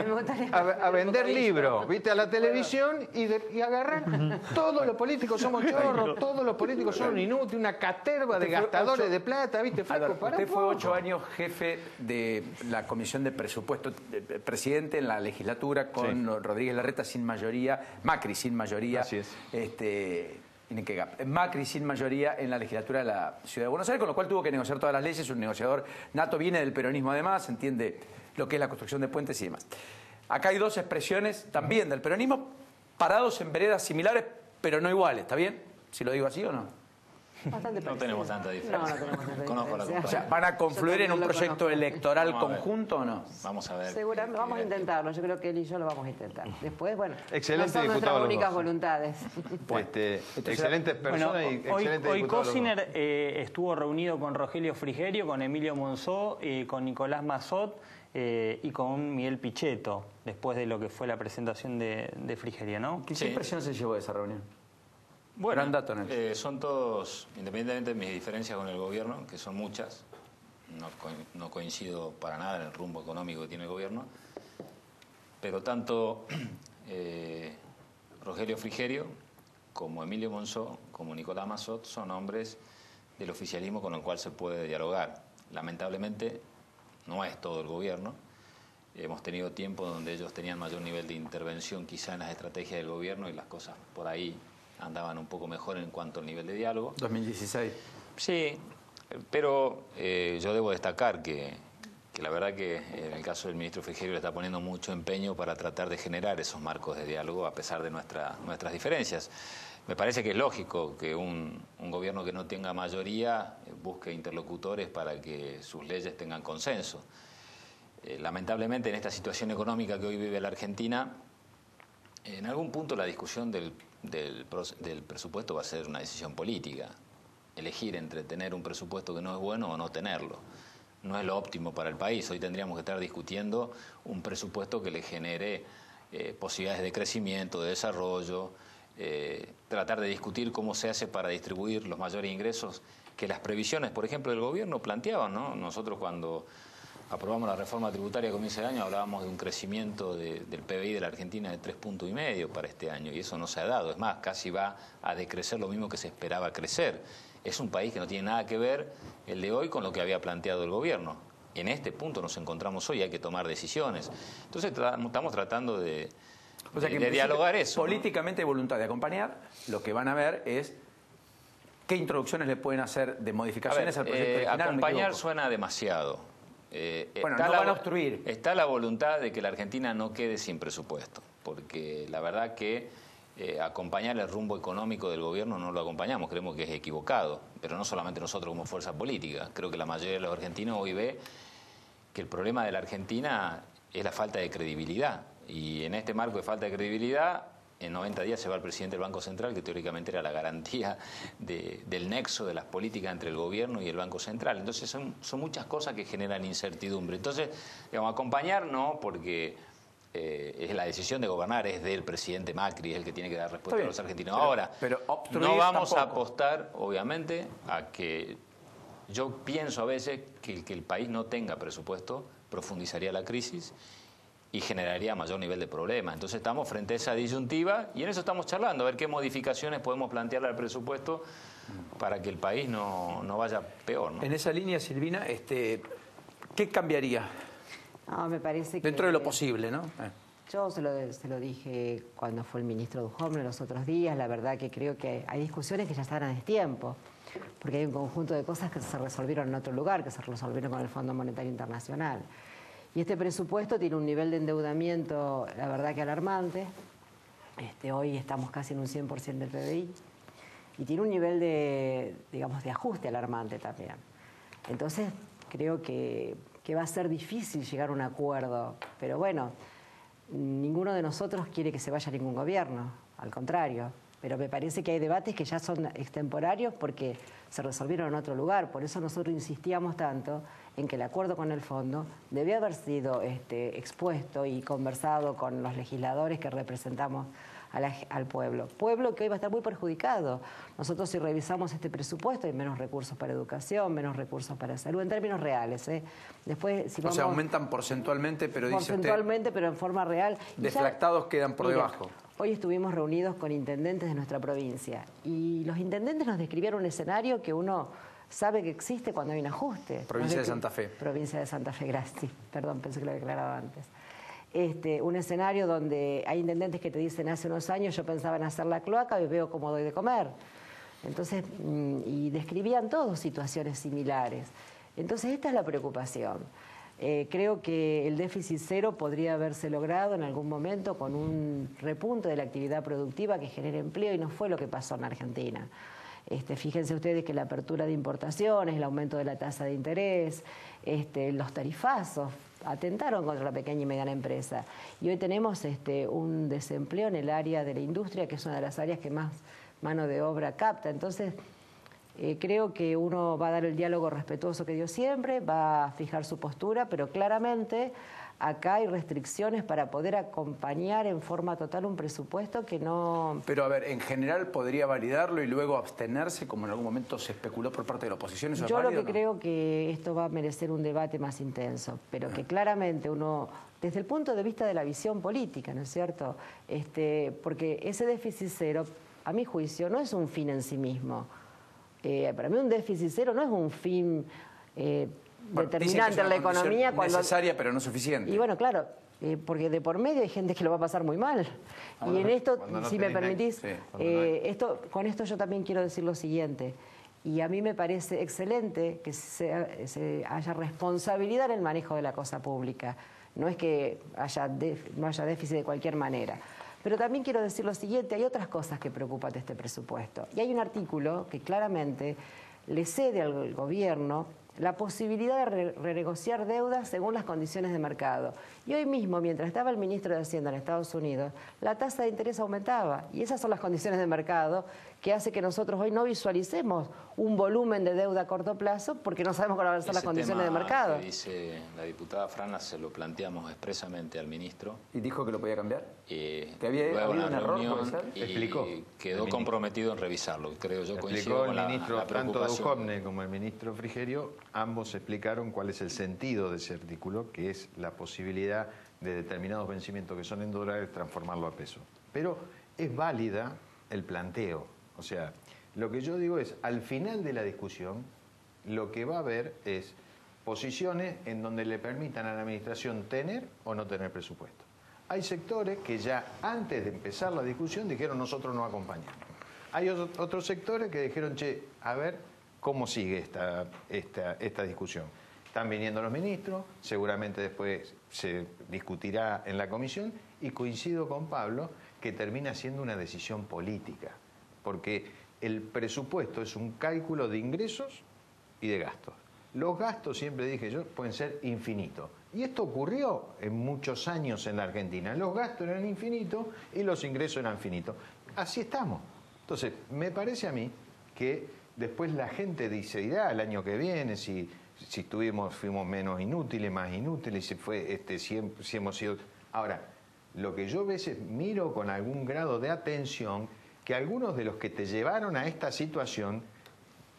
a vender libros, ¿viste? A la televisión y agarran. Todos los políticos somos chorros, todos los políticos son inútiles, una caterva de gastadores de plata, ¿viste? Flaco, usted fue 8 años jefe de la Comisión de Presupuesto, presidente en la legislatura con Rodríguez Larreta sin mayoría, Macri sin mayoría. Así es. Macri sin mayoría en la legislatura de la Ciudad de Buenos Aires, con lo cual tuvo que negociar todas las leyes, un negociador nato, viene del peronismo además, entiende lo que es la construcción de puentes y demás. Acá hay dos expresiones también del peronismo, parados en veredas similares, pero no iguales, ¿está bien? Si lo digo así o no. No tenemos tanta diferencia. Conozco la compañía. O sea, ¿van a confluir en un proyecto electoral conjunto o no? Vamos a ver. Seguramente vamos a intentarlo. Yo creo que él y yo lo vamos a intentar. Después, bueno, excelente, no son nuestras únicas voluntades. Excelentes personas y excelentes hoy Cosiner estuvo reunido con Rogelio Frigerio, con Emilio Monzó, con Nicolás Massot y con Miguel Pichetto, después de lo que fue la presentación de Frigerio, ¿no? ¿Qué impresión se llevó de esa reunión? Bueno, son todos, independientemente de mis diferencias con el gobierno, que son muchas, no coincido para nada en el rumbo económico que tiene el gobierno, pero tanto Rogelio Frigerio como Emilio Monzó, como Nicolás Massot, son hombres del oficialismo con el cual se puede dialogar. Lamentablemente no es todo el gobierno. Hemos tenido tiempo donde ellos tenían mayor nivel de intervención quizá en las estrategias del gobierno y las cosas por ahí andaban un poco mejor en cuanto al nivel de diálogo. 2016. Sí, pero yo debo destacar que la verdad que en el caso del ministro Frigerio le está poniendo mucho empeño para tratar de generar esos marcos de diálogo a pesar de nuestras diferencias. Me parece que es lógico que un gobierno que no tenga mayoría busque interlocutores para que sus leyes tengan consenso. Lamentablemente en esta situación económica que hoy vive la Argentina, en algún punto la discusión del presupuesto va a ser una decisión política. Elegir entre tener un presupuesto que no es bueno o no tenerlo. No es lo óptimo para el país. Hoy tendríamos que estar discutiendo un presupuesto que le genere posibilidades de crecimiento, de desarrollo, tratar de discutir cómo se hace para distribuir los mayores ingresos que las previsiones, por ejemplo, del gobierno planteaban, ¿no? Nosotros cuando aprobamos la reforma tributaria a comienzo de año, hablábamos de un crecimiento del PBI de la Argentina de 3,5 puntos para este año, y eso no se ha dado. Es más, casi va a decrecer lo mismo que se esperaba crecer. Es un país que no tiene nada que ver el de hoy con lo que había planteado el gobierno. En este punto nos encontramos hoy, hay que tomar decisiones. Entonces estamos tratando de dialogar eso. Políticamente hay voluntad de acompañar. Lo que van a ver es qué introducciones le pueden hacer de modificaciones al proyecto original. Acompañar suena demasiado. Bueno, no van a obstruir. Está la voluntad de que la Argentina no quede sin presupuesto, porque la verdad que acompañar el rumbo económico del gobierno no lo acompañamos, creemos que es equivocado, pero no solamente nosotros como fuerza política. Creo que la mayoría de los argentinos hoy ve que el problema de la Argentina es la falta de credibilidad, y en este marco de falta de credibilidad, en 90 días se va el presidente del Banco Central, que teóricamente era la garantía del nexo de las políticas entre el gobierno y el Banco Central. Entonces son muchas cosas que generan incertidumbre. Entonces, digamos, acompañar no, porque es la decisión de gobernar, es del presidente Macri, es el que tiene que dar respuesta a los argentinos. Ahora, no vamos a apostar, obviamente, a que... Yo pienso a veces que el país no tenga presupuesto profundizaría la crisis y generaría mayor nivel de problemas. Entonces estamos frente a esa disyuntiva y en eso estamos charlando, a ver qué modificaciones podemos plantearle al presupuesto para que el país no vaya peor, ¿no? En esa línea, Silvina, ¿qué cambiaría? No, me parece que... Dentro de lo posible, ¿no? Yo se lo dije cuando fue el ministro Duhovne los otros días. La verdad que creo que hay discusiones que ya están a destiempo, porque hay un conjunto de cosas que se resolvieron en otro lugar, que se resolvieron con el Fondo Monetario Internacional. Y este presupuesto tiene un nivel de endeudamiento, la verdad que alarmante. Hoy estamos casi en un 100% del PBI. Y tiene un nivel de, digamos, de ajuste alarmante también. Entonces, creo que va a ser difícil llegar a un acuerdo. Pero bueno, ninguno de nosotros quiere que se vaya ningún gobierno, al contrario. Pero me parece que hay debates que ya son extemporáneos porque se resolvieron en otro lugar. Por eso nosotros insistíamos tanto en que el acuerdo con el fondo debía haber sido expuesto y conversado con los legisladores que representamos al pueblo. Pueblo que hoy va a estar muy perjudicado. Nosotros, si revisamos este presupuesto, hay menos recursos para educación, menos recursos para salud, en términos reales. Después, si vamos, o sea, aumentan porcentualmente, pero dice usted... Porcentualmente, pero en forma real. Deflactados quedan por debajo. Hoy estuvimos reunidos con intendentes de nuestra provincia y los intendentes nos describieron un escenario que uno sabe que existe cuando hay un ajuste. Provincia de Santa Fe. Provincia de Santa Fe, gracias. Perdón, pensé que lo había declarado antes. Un escenario donde hay intendentes que te dicen hace unos años yo pensaba en hacer la cloaca y veo cómo doy de comer. Entonces, y describían todos situaciones similares. Entonces, esta es la preocupación. Creo que el déficit cero podría haberse logrado en algún momento con un repunte de la actividad productiva que genere empleo y no fue lo que pasó en Argentina. Fíjense ustedes que la apertura de importaciones, el aumento de la tasa de interés, los tarifazos atentaron contra la pequeña y mediana empresa. Y hoy tenemos un desempleo en el área de la industria, que es una de las áreas que más mano de obra capta. Entonces, creo que uno va a dar el diálogo respetuoso que dio siempre, va a fijar su postura, pero claramente acá hay restricciones para poder acompañar en forma total un presupuesto que no... Pero a ver, en general podría validarlo y luego abstenerse, como en algún momento se especuló por parte de la oposición. ¿Eso Yo es válido, lo que creo que esto va a merecer un debate más intenso, pero que claramente uno, desde el punto de vista de la visión política, ¿no es cierto? Porque ese déficit cero, a mi juicio, no es un fin en sí mismo. Para mí un déficit cero no es un fin... determinante en la economía cuando necesaria pero no suficiente. Y bueno, claro, porque de por medio hay gente que lo va a pasar muy mal. Y en esto, si me permitís, con esto yo también quiero decir lo siguiente. Y a mí me parece excelente que haya responsabilidad en el manejo de la cosa pública. No es que no haya déficit de cualquier manera. Pero también quiero decir lo siguiente, hay otras cosas que preocupan de este presupuesto. Y hay un artículo que claramente le cede al gobierno la posibilidad de renegociar deudas según las condiciones de mercado. Y hoy mismo, mientras estaba el ministro de Hacienda en Estados Unidos, la tasa de interés aumentaba. Y esas son las condiciones de mercado que hace que nosotros hoy no visualicemos un volumen de deuda a corto plazo porque no sabemos cuáles van a ser las condiciones de mercado. Que dice la diputada Frana, se lo planteamos expresamente al ministro. ¿Y dijo que lo podía cambiar? Que había habido una reunión y quedó comprometido en revisarlo. Creo yo coincido con el ministro, tanto Duhovne como el ministro Frigerio, ambos explicaron cuál es el sentido de ese artículo, que es la posibilidad de determinados vencimientos que son en dólares transformarlo a peso. Pero es válida el planteo. O sea, lo que yo digo es, al final de la discusión, lo que va a haber es posiciones en donde le permitan a la administración tener o no tener presupuesto. Hay sectores que ya antes de empezar la discusión dijeron nosotros no acompañamos. Hay otros sectores que dijeron, che, a ver cómo sigue esta discusión. Están viniendo los ministros, seguramente después se discutirá en la comisión y coincido con Pablo que termina siendo una decisión política, porque el presupuesto es un cálculo de ingresos y de gastos. Los gastos, siempre dije yo, pueden ser infinitos. Y esto ocurrió en muchos años en la Argentina. Los gastos eran infinitos y los ingresos eran finitos. Así estamos. Entonces, me parece a mí que después la gente decidirá el año que viene si fuimos menos inútiles, más inútiles, si hemos sido... Ahora, lo que yo a veces miro con algún grado de atención, que algunos de los que te llevaron a esta situación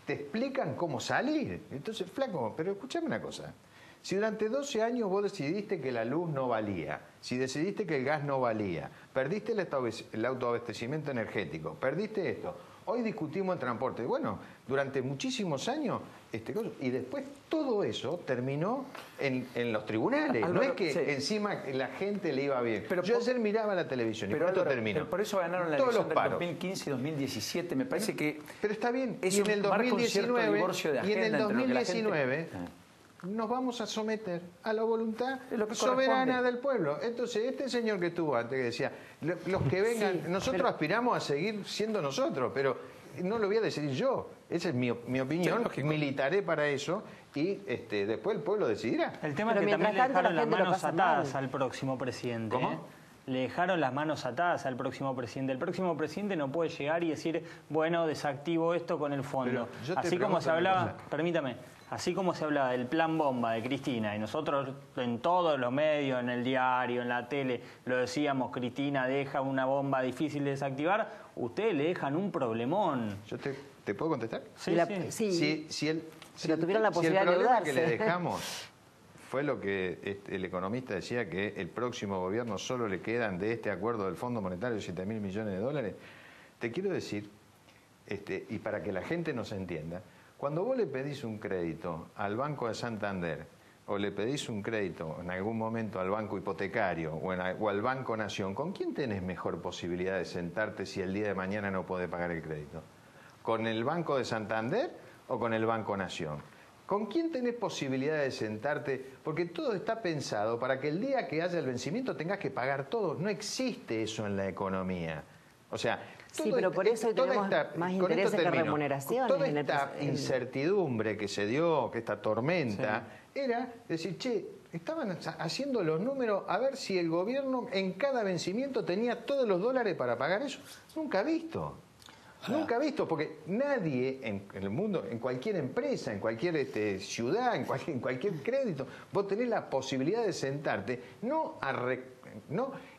te explican cómo salir. Entonces, flaco, pero escúchame una cosa. Si durante 12 años vos decidiste que la luz no valía, si decidiste que el gas no valía, perdiste el autoabastecimiento energético, perdiste esto, Hoy discutimos el transporte. Bueno, durante muchísimos años, y después todo eso terminó en los tribunales. Álvaro, no es que sí. encima la gente le iba bien. Pero yo ayer miraba la televisión y por esto terminó. Pero por eso ganaron la todos elección los del paros. 2015 y 2017. Me parece que... Pero está bien. Es Y en el marca un cierto 2019, divorcio de y en el agenda entre lo que la 2019 nos vamos a someter a la voluntad lo que soberana corresponde. del pueblo. Entonces, este señor que estuvo antes que decía, los que vengan, Sí, nosotros aspiramos a seguir siendo nosotros, pero no lo voy a decidir yo. Esa es mi opinión, militaré para eso y después el pueblo decidirá. El tema es Pero que también le mientras tanto, dejaron la las gente lo manos pasa atadas mal. al próximo presidente. ¿Cómo? ¿eh? Le dejaron las manos atadas al próximo presidente. El próximo presidente no puede llegar y decir, bueno, desactivo esto con el fondo. Pero yo te Así como pregunto se una hablaba, cosa. permítame, así como se hablaba del plan bomba de Cristina, y nosotros en todos los medios, en el diario, en la tele, lo decíamos, Cristina deja una bomba difícil de desactivar, ustedes le dejan un problemón. ¿Yo te puedo contestar? Sí, sí. Pero tuvieron la posibilidad el de problema que endeudarse. le dejamos fue lo que el economista decía, que el próximo gobierno solo le quedan de este acuerdo del Fondo Monetario 7.000 millones de dólares. Te quiero decir, y para que la gente nos entienda, cuando vos le pedís un crédito al Banco de Santander o le pedís un crédito en algún momento al Banco Hipotecario o al Banco Nación, ¿con quién tenés mejor posibilidad de sentarte si el día de mañana no podés pagar el crédito? ¿Con el Banco de Santander o con el Banco Nación? ¿Con quién tenés posibilidad de sentarte? Porque todo está pensado para que el día que haya el vencimiento tengas que pagar todo. No existe eso en la economía. O sea, Sí, pero por eso tenemos más intereses que remuneraciones. Toda esta incertidumbre que se dio, que esta tormenta, era decir, che, estaban haciendo los números a ver si el gobierno en cada vencimiento tenía todos los dólares para pagar eso. Nunca visto. Nunca visto, porque nadie en el mundo, en cualquier empresa, en cualquier ciudad, en cualquier crédito, vos tenés la posibilidad de sentarte, no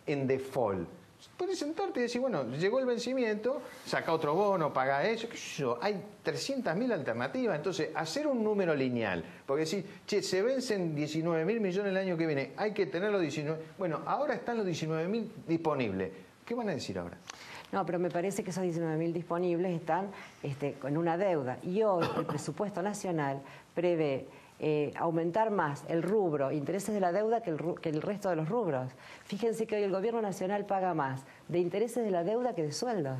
en default. Puedes sentarte y decir, bueno, llegó el vencimiento, saca otro bono, paga eso, qué sé yo. Hay 300.000 alternativas. Entonces, hacer un número lineal, porque decir, che, se vencen 19.000 millones el año que viene, hay que tener los 19. Bueno, ahora están los 19.000 disponibles. ¿Qué van a decir ahora? No, pero me parece que esos 19.000 disponibles están con una deuda. Y hoy el presupuesto nacional prevé aumentar más el rubro intereses de la deuda que el resto de los rubros. Fíjense que hoy el gobierno nacional paga más de intereses de la deuda que de sueldos.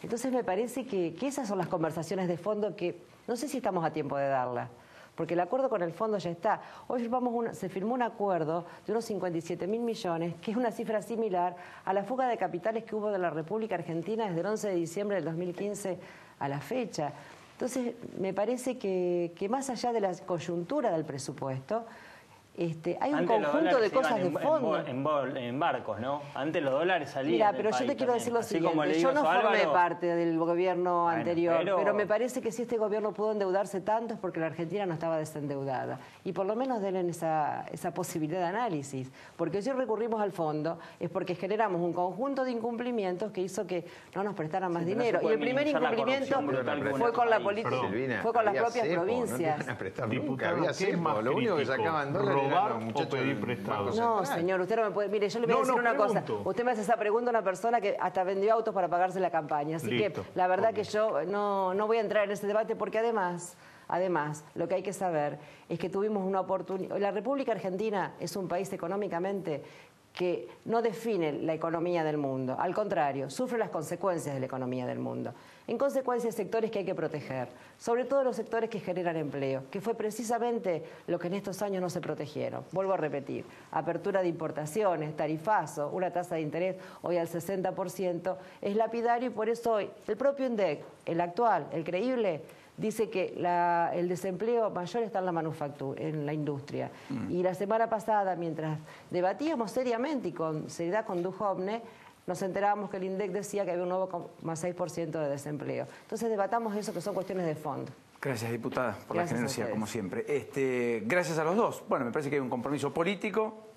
Entonces me parece que esas son las conversaciones de fondo que no sé si estamos a tiempo de darlas. Porque el acuerdo con el fondo ya está. Hoy se firmó un acuerdo de unos 57.000 millones, que es una cifra similar a la fuga de capitales que hubo de la República Argentina desde el 11 de diciembre del 2015 a la fecha. Entonces, me parece que más allá de la coyuntura del presupuesto, hay un conjunto de cosas de fondo. En barcos, ¿no? Antes los dólares salían. Mira, pero yo te quiero decir lo siguiente. Yo no formé parte del gobierno anterior, pero me parece que si este gobierno pudo endeudarse tanto es porque la Argentina no estaba desendeudada. Y por lo menos denle esa posibilidad de análisis. Porque si recurrimos al fondo es porque generamos un conjunto de incumplimientos que hizo que no nos prestaran más dinero. Y el primer incumplimiento fue con la política, fue con las propias provincias. No te van a prestar nunca, había cepo. Lo único que sacaban dólares ¿Robar o pedir prestado? No, señor, usted no me puede... Mire, yo le voy a decir una cosa. Usted me hace esa pregunta a una persona que hasta vendió autos para pagarse la campaña. Así que la verdad que yo no voy a entrar en ese debate porque además, lo que hay que saber es que tuvimos una oportunidad... La República Argentina es un país económicamente que no define la economía del mundo. Al contrario, sufre las consecuencias de la economía del mundo. En consecuencia, hay sectores que hay que proteger, sobre todo los sectores que generan empleo, que fue precisamente lo que en estos años no se protegieron. Vuelvo a repetir, apertura de importaciones, tarifazo, una tasa de interés hoy al 60%, es lapidario y por eso hoy el propio INDEC, el actual, el creíble, dice que el desempleo mayor está en la manufactura, en la industria. Y la semana pasada, mientras debatíamos seriamente y con seriedad con Duhovne, nos enterábamos que el INDEC decía que había un 9,6% de desempleo. Entonces debatamos eso, que son cuestiones de fondo. Gracias, diputada, por la generosidad, como siempre. Gracias a los dos. Bueno, me parece que hay un compromiso político,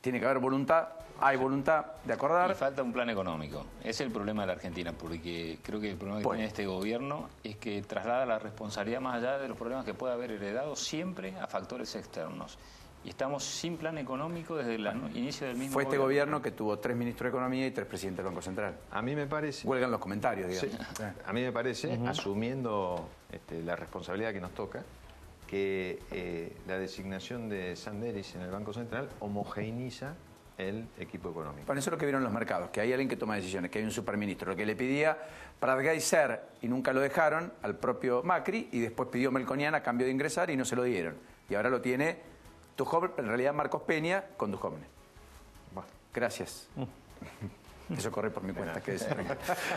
tiene que haber voluntad, hay voluntad de acordar. Y falta un plan económico. Ese es el problema de la Argentina, porque creo que el problema que tiene este gobierno es que traslada la responsabilidad más allá de los problemas que puede haber heredado siempre a factores externos. Y Y estamos sin plan económico desde el inicio del mismo Fue este gobierno que tuvo 3 ministros de Economía y 3 presidentes del Banco Central. A mí me parece... Huelgan los comentarios, digamos. Sí, a mí me parece, asumiendo la responsabilidad que nos toca, que la designación de Sanderis en el Banco Central homogeneiza el equipo económico. Bueno, eso es lo que vieron los mercados, que hay alguien que toma decisiones, que hay un superministro. Lo que le pedía Pratgay ser, y nunca lo dejaron, al propio Macri, y después pidió Melconian a cambio de ingresar y no se lo dieron. Y ahora lo tiene Duhovne, en realidad Marcos Peña con Duhovne. Bueno, gracias. Eso corre por mi cuenta. Que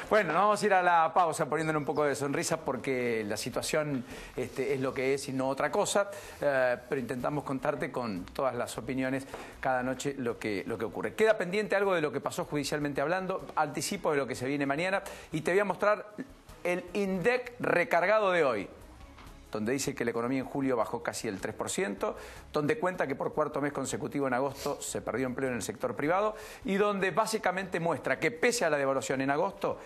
bueno, vamos a ir a la pausa poniéndole un poco de sonrisa porque la situación es lo que es y no otra cosa, pero intentamos contarte con todas las opiniones cada noche lo que ocurre. Queda pendiente algo de lo que pasó judicialmente hablando, anticipo de lo que se viene mañana y te voy a mostrar el INDEC recargado de hoy, donde dice que la economía en julio bajó casi el 3%, donde cuenta que por cuarto mes consecutivo en agosto se perdió empleo en el sector privado y donde básicamente muestra que pese a la devaluación en agosto,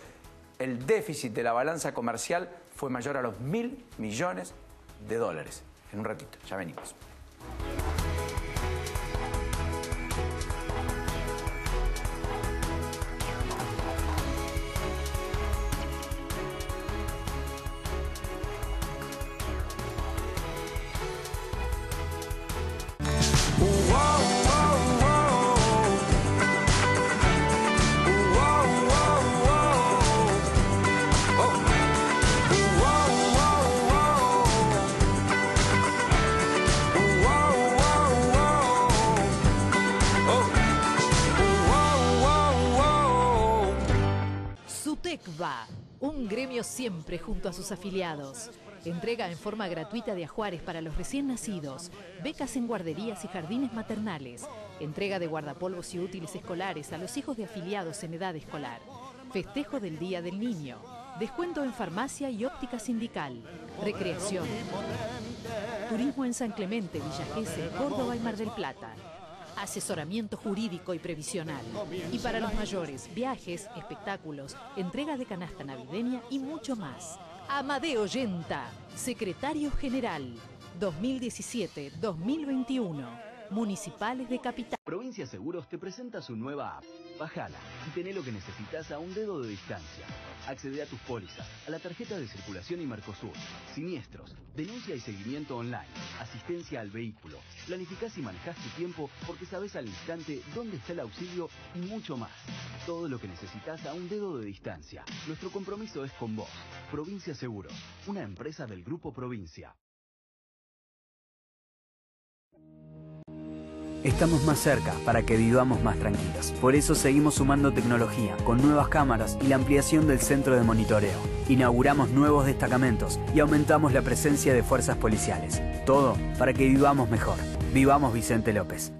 el déficit de la balanza comercial fue mayor a los $1.000 millones. En un ratito, ya venimos. SUTECBA, un gremio siempre junto a sus afiliados. Entrega en forma gratuita de ajuares para los recién nacidos, becas en guarderías y jardines maternales, entrega de guardapolvos y útiles escolares a los hijos de afiliados en edad escolar, festejo del Día del Niño, descuento en farmacia y óptica sindical, recreación, turismo en San Clemente, Villa Gesell, Córdoba y Mar del Plata, asesoramiento jurídico y previsional. Y para los mayores, viajes, espectáculos, entrega de canasta navideña y mucho más. Amadeo Yenta, Secretario General, 2017-2021, Municipales de Capital. Provincia Seguros te presenta su nueva app. Bájala y tené lo que necesitas a un dedo de distancia. Accede a tus pólizas, a la tarjeta de circulación y Mercosur, siniestros, denuncia y seguimiento online, asistencia al vehículo. Planificás y manejás tu tiempo porque sabés al instante dónde está el auxilio y mucho más. Todo lo que necesitas a un dedo de distancia. Nuestro compromiso es con vos. Provincia Seguros, una empresa del Grupo Provincia. Estamos más cerca para que vivamos más tranquilos. Por eso seguimos sumando tecnología, con nuevas cámaras y la ampliación del centro de monitoreo. Inauguramos nuevos destacamentos y aumentamos la presencia de fuerzas policiales. Todo para que vivamos mejor. Vivamos Vicente López.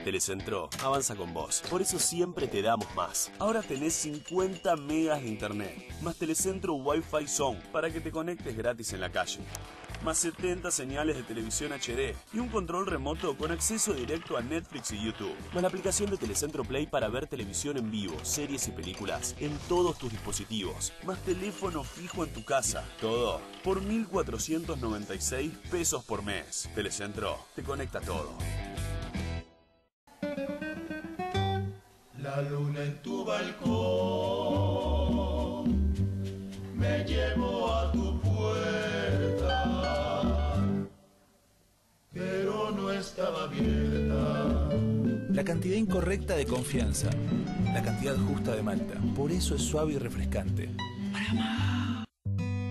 Telecentro avanza con vos, por eso siempre te damos más. Ahora tenés 50 megas de internet, más Telecentro Wi-Fi Zone para que te conectes gratis en la calle. Más 70 señales de televisión HD y un control remoto con acceso directo a Netflix y YouTube. Más la aplicación de Telecentro Play para ver televisión en vivo, series y películas en todos tus dispositivos. Más teléfono fijo en tu casa. Todo por 1.496 pesos por mes. Telecentro te conecta todo. La luna en tu balcón me llevó a tu puerta, pero no estaba abierta. La cantidad incorrecta de confianza, la cantidad justa de malta. Por eso es suave y refrescante.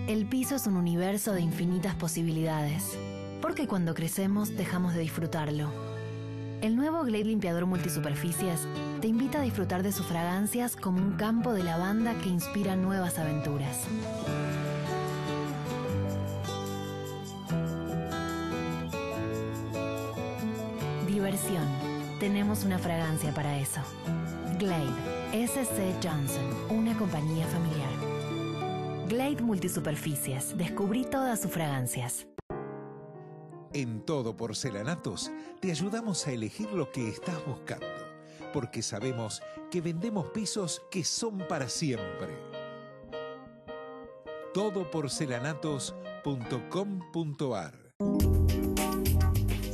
El piso es un universo de infinitas posibilidades, porque cuando crecemos dejamos de disfrutarlo. El nuevo Glade limpiador multisuperficies te invita a disfrutar de sus fragancias como un campo de lavanda que inspira nuevas aventuras. Diversión. Tenemos una fragancia para eso. Glade. S.C. Johnson. Una compañía familiar. Glade multisuperficies. Descubrí todas sus fragancias. En Todo Porcelanatos te ayudamos a elegir lo que estás buscando, porque sabemos que vendemos pisos que son para siempre. todoporcelanatos.com.ar.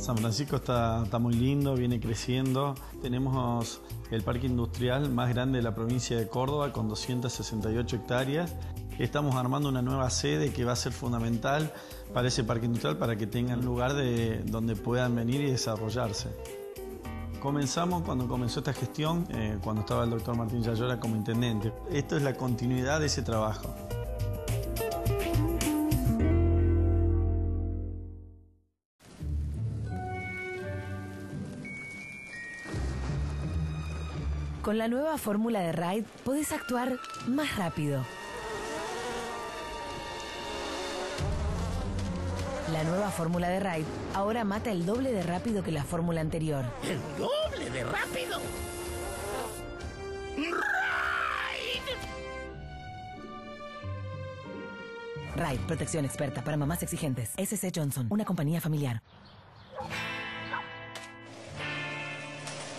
San Francisco está muy lindo, viene creciendo. Tenemos el parque industrial más grande de la provincia de Córdoba con 268 hectáreas. Estamos armando una nueva sede que va a ser fundamental para ese parque industrial para que tengan lugar donde puedan venir y desarrollarse. Comenzamos cuando comenzó esta gestión, cuando estaba el doctor Martín Yayora como intendente. Esto es la continuidad de ese trabajo. Con la nueva fórmula de Ride podés actuar más rápido. La nueva fórmula de Ride ahora mata el doble de rápido que la fórmula anterior. ¿El doble de rápido? Ride, protección experta para mamás exigentes. SC Johnson, una compañía familiar.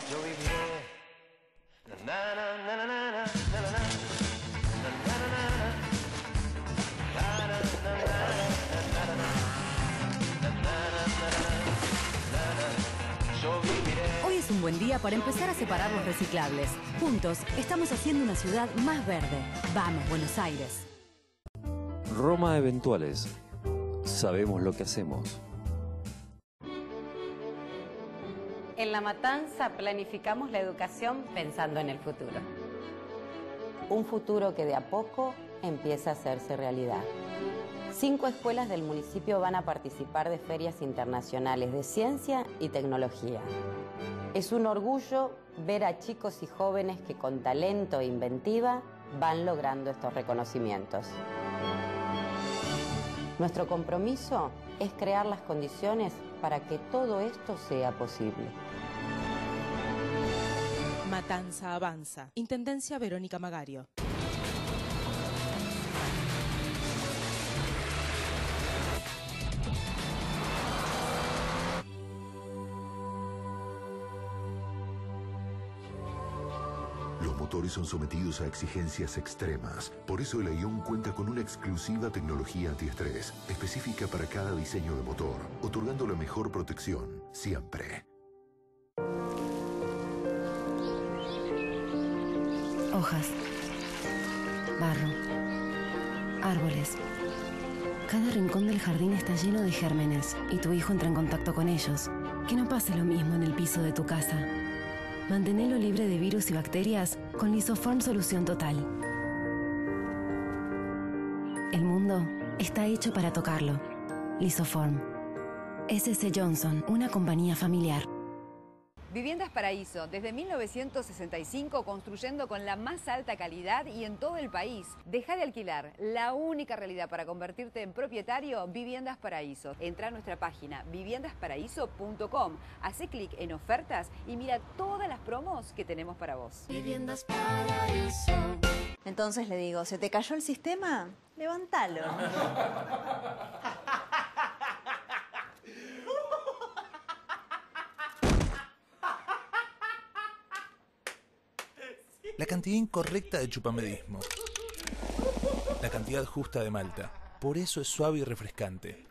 Yo viviré. Hoy es un buen día para empezar a separar los reciclables. Juntos estamos haciendo una ciudad más verde. Vamos, Buenos Aires. Roma Eventuales. Sabemos lo que hacemos. En La Matanza planificamos la educación pensando en el futuro. Un futuro que de a poco empieza a hacerse realidad. 5 escuelas del municipio van a participar de ferias internacionales de ciencia y tecnología. Es un orgullo ver a chicos y jóvenes que con talento e inventiva van logrando estos reconocimientos. Nuestro compromiso es crear las condiciones para que todo esto sea posible. Matanza avanza. Intendencia Verónica Magario. Los motores son sometidos a exigencias extremas. Por eso el Aion cuenta con una exclusiva tecnología antiestrés, específica para cada diseño de motor, otorgando la mejor protección, siempre. Hojas, barro, árboles. Cada rincón del jardín está lleno de gérmenes y tu hijo entra en contacto con ellos. Que no pase lo mismo en el piso de tu casa. Mantenelo libre de virus y bacterias con Lisoform Solución Total. El mundo está hecho para tocarlo. Lisoform. SC Johnson, una compañía familiar. Viviendas Paraíso, desde 1965 construyendo con la más alta calidad y en todo el país. Deja de alquilar, la única realidad para convertirte en propietario, Viviendas Paraíso. Entra a nuestra página viviendasparaíso.com, hace clic en ofertas y mira todas las promos que tenemos para vos. Viviendas Paraíso. Entonces le digo, ¿se te cayó el sistema? Levántalo. La cantidad incorrecta de chupamedismo. La cantidad justa de malta. Por eso es suave y refrescante.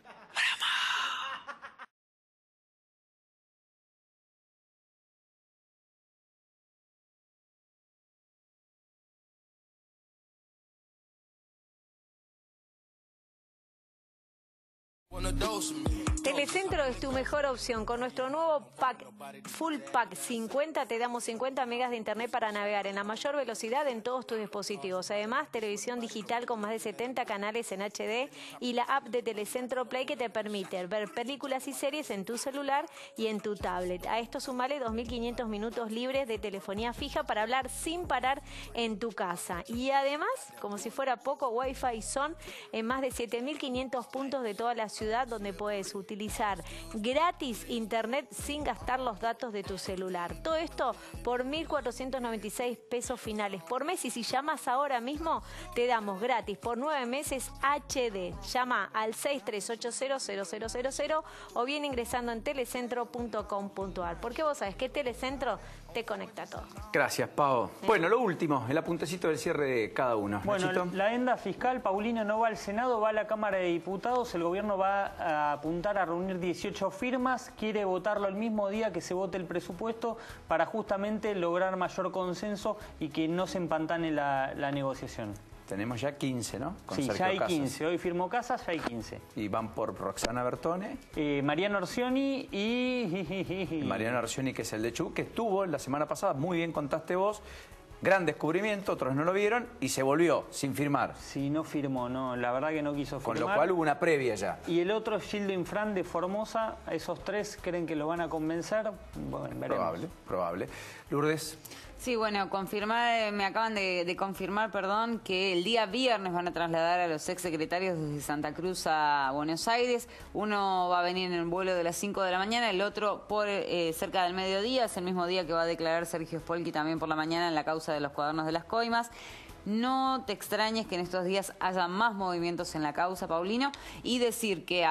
Telecentro es tu mejor opción. Con nuestro nuevo pack, Full Pack 50, te damos 50 megas de internet para navegar en la mayor velocidad en todos tus dispositivos. Además, televisión digital con más de 70 canales en HD y la app de Telecentro Play que te permite ver películas y series en tu celular y en tu tablet. A esto sumale 2.500 minutos libres de telefonía fija para hablar sin parar en tu casa. Y además, como si fuera poco, Wi-Fi son en más de 7.500 puntos de toda la ciudad donde puedes utilizar gratis internet sin gastar los datos de tu celular. Todo esto por 1.496 pesos finales por mes y si llamas ahora mismo te damos gratis por 9 meses HD. Llama al 63800000 o bien ingresando en telecentro.com.ar porque vos sabés que Telecentro te conecta todo. Gracias, Pau. Bueno, lo último, el apuntecito del cierre de cada uno. Bueno, Nachito. la adenda fiscal, Paulino, no va al Senado, va a la Cámara de Diputados. El gobierno va a apuntar a reunir 18 firmas, quiere votarlo el mismo día que se vote el presupuesto para justamente lograr mayor consenso y que no se empantane la negociación. Tenemos ya 15, ¿no? Con sí, Sergio ya hay Casas. 15. Hoy firmó Casas, ya hay 15. Y van por Roxana Bertone. Mariano Orsioni y... Mariano Orsioni, que es el de Chubut, que estuvo la semana pasada, muy bien contaste vos. Gran descubrimiento, otros no lo vieron y se volvió sin firmar. Sí, no firmó, no, la verdad que no quiso firmar. Con lo cual hubo una previa ya. Y el otro, Gildo Infran de Formosa, esos tres creen que lo van a convencer. Bueno, veremos. Probable. Lourdes. Sí, bueno, me acaban de confirmar, perdón, que el día viernes van a trasladar a los exsecretarios desde Santa Cruz a Buenos Aires. Uno va a venir en el vuelo de las 5 de la mañana, el otro por cerca del mediodía. Es el mismo día que va a declarar Sergio Spolky también por la mañana en la causa de los cuadernos de las coimas. No te extrañes que en estos días haya más movimientos en la causa, Paulino, y decir que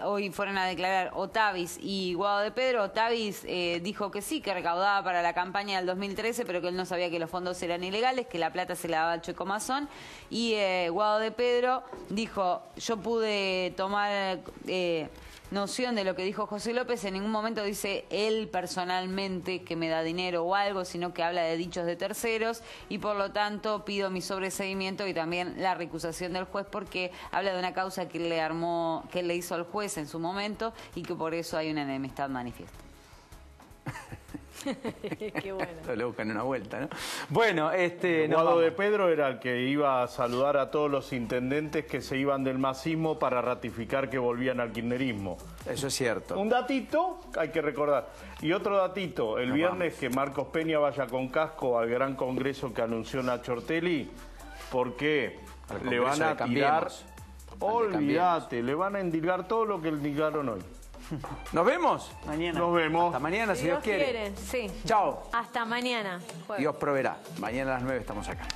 hoy fueron a declarar Otavis y Guado de Pedro. Otavis dijo que sí, que recaudaba para la campaña del 2013, pero que él no sabía que los fondos eran ilegales, que la plata se la daba al Chueco Mazón. Y Guado de Pedro dijo, yo pude tomar noción de lo que dijo José López, en ningún momento dice él personalmente que me da dinero o algo, sino que habla de dichos de terceros y por lo tanto pido mi sobreseimiento y también la recusación del juez porque habla de una causa que le hizo al juez en su momento y que por eso hay una enemistad manifiesta. Qué bueno. Le buscan una vuelta, ¿no? Bueno, Guado de Pedro era el que iba a saludar a todos los intendentes que se iban del masismo para ratificar que volvían al kirchnerismo. Eso es cierto. Un datito, hay que recordar. Y otro datito, el viernes que Marcos Peña vaya con casco al gran congreso que anunció Nacho Ortelli, porque le van a tirar... Olvídate, le van a endilgar todo lo que endilgaron hoy. ¿Nos vemos? Mañana. Nos vemos. Hasta mañana, si Dios quiere. Sí. Chao. Hasta mañana. Dios proveerá. Mañana a las 9 estamos acá.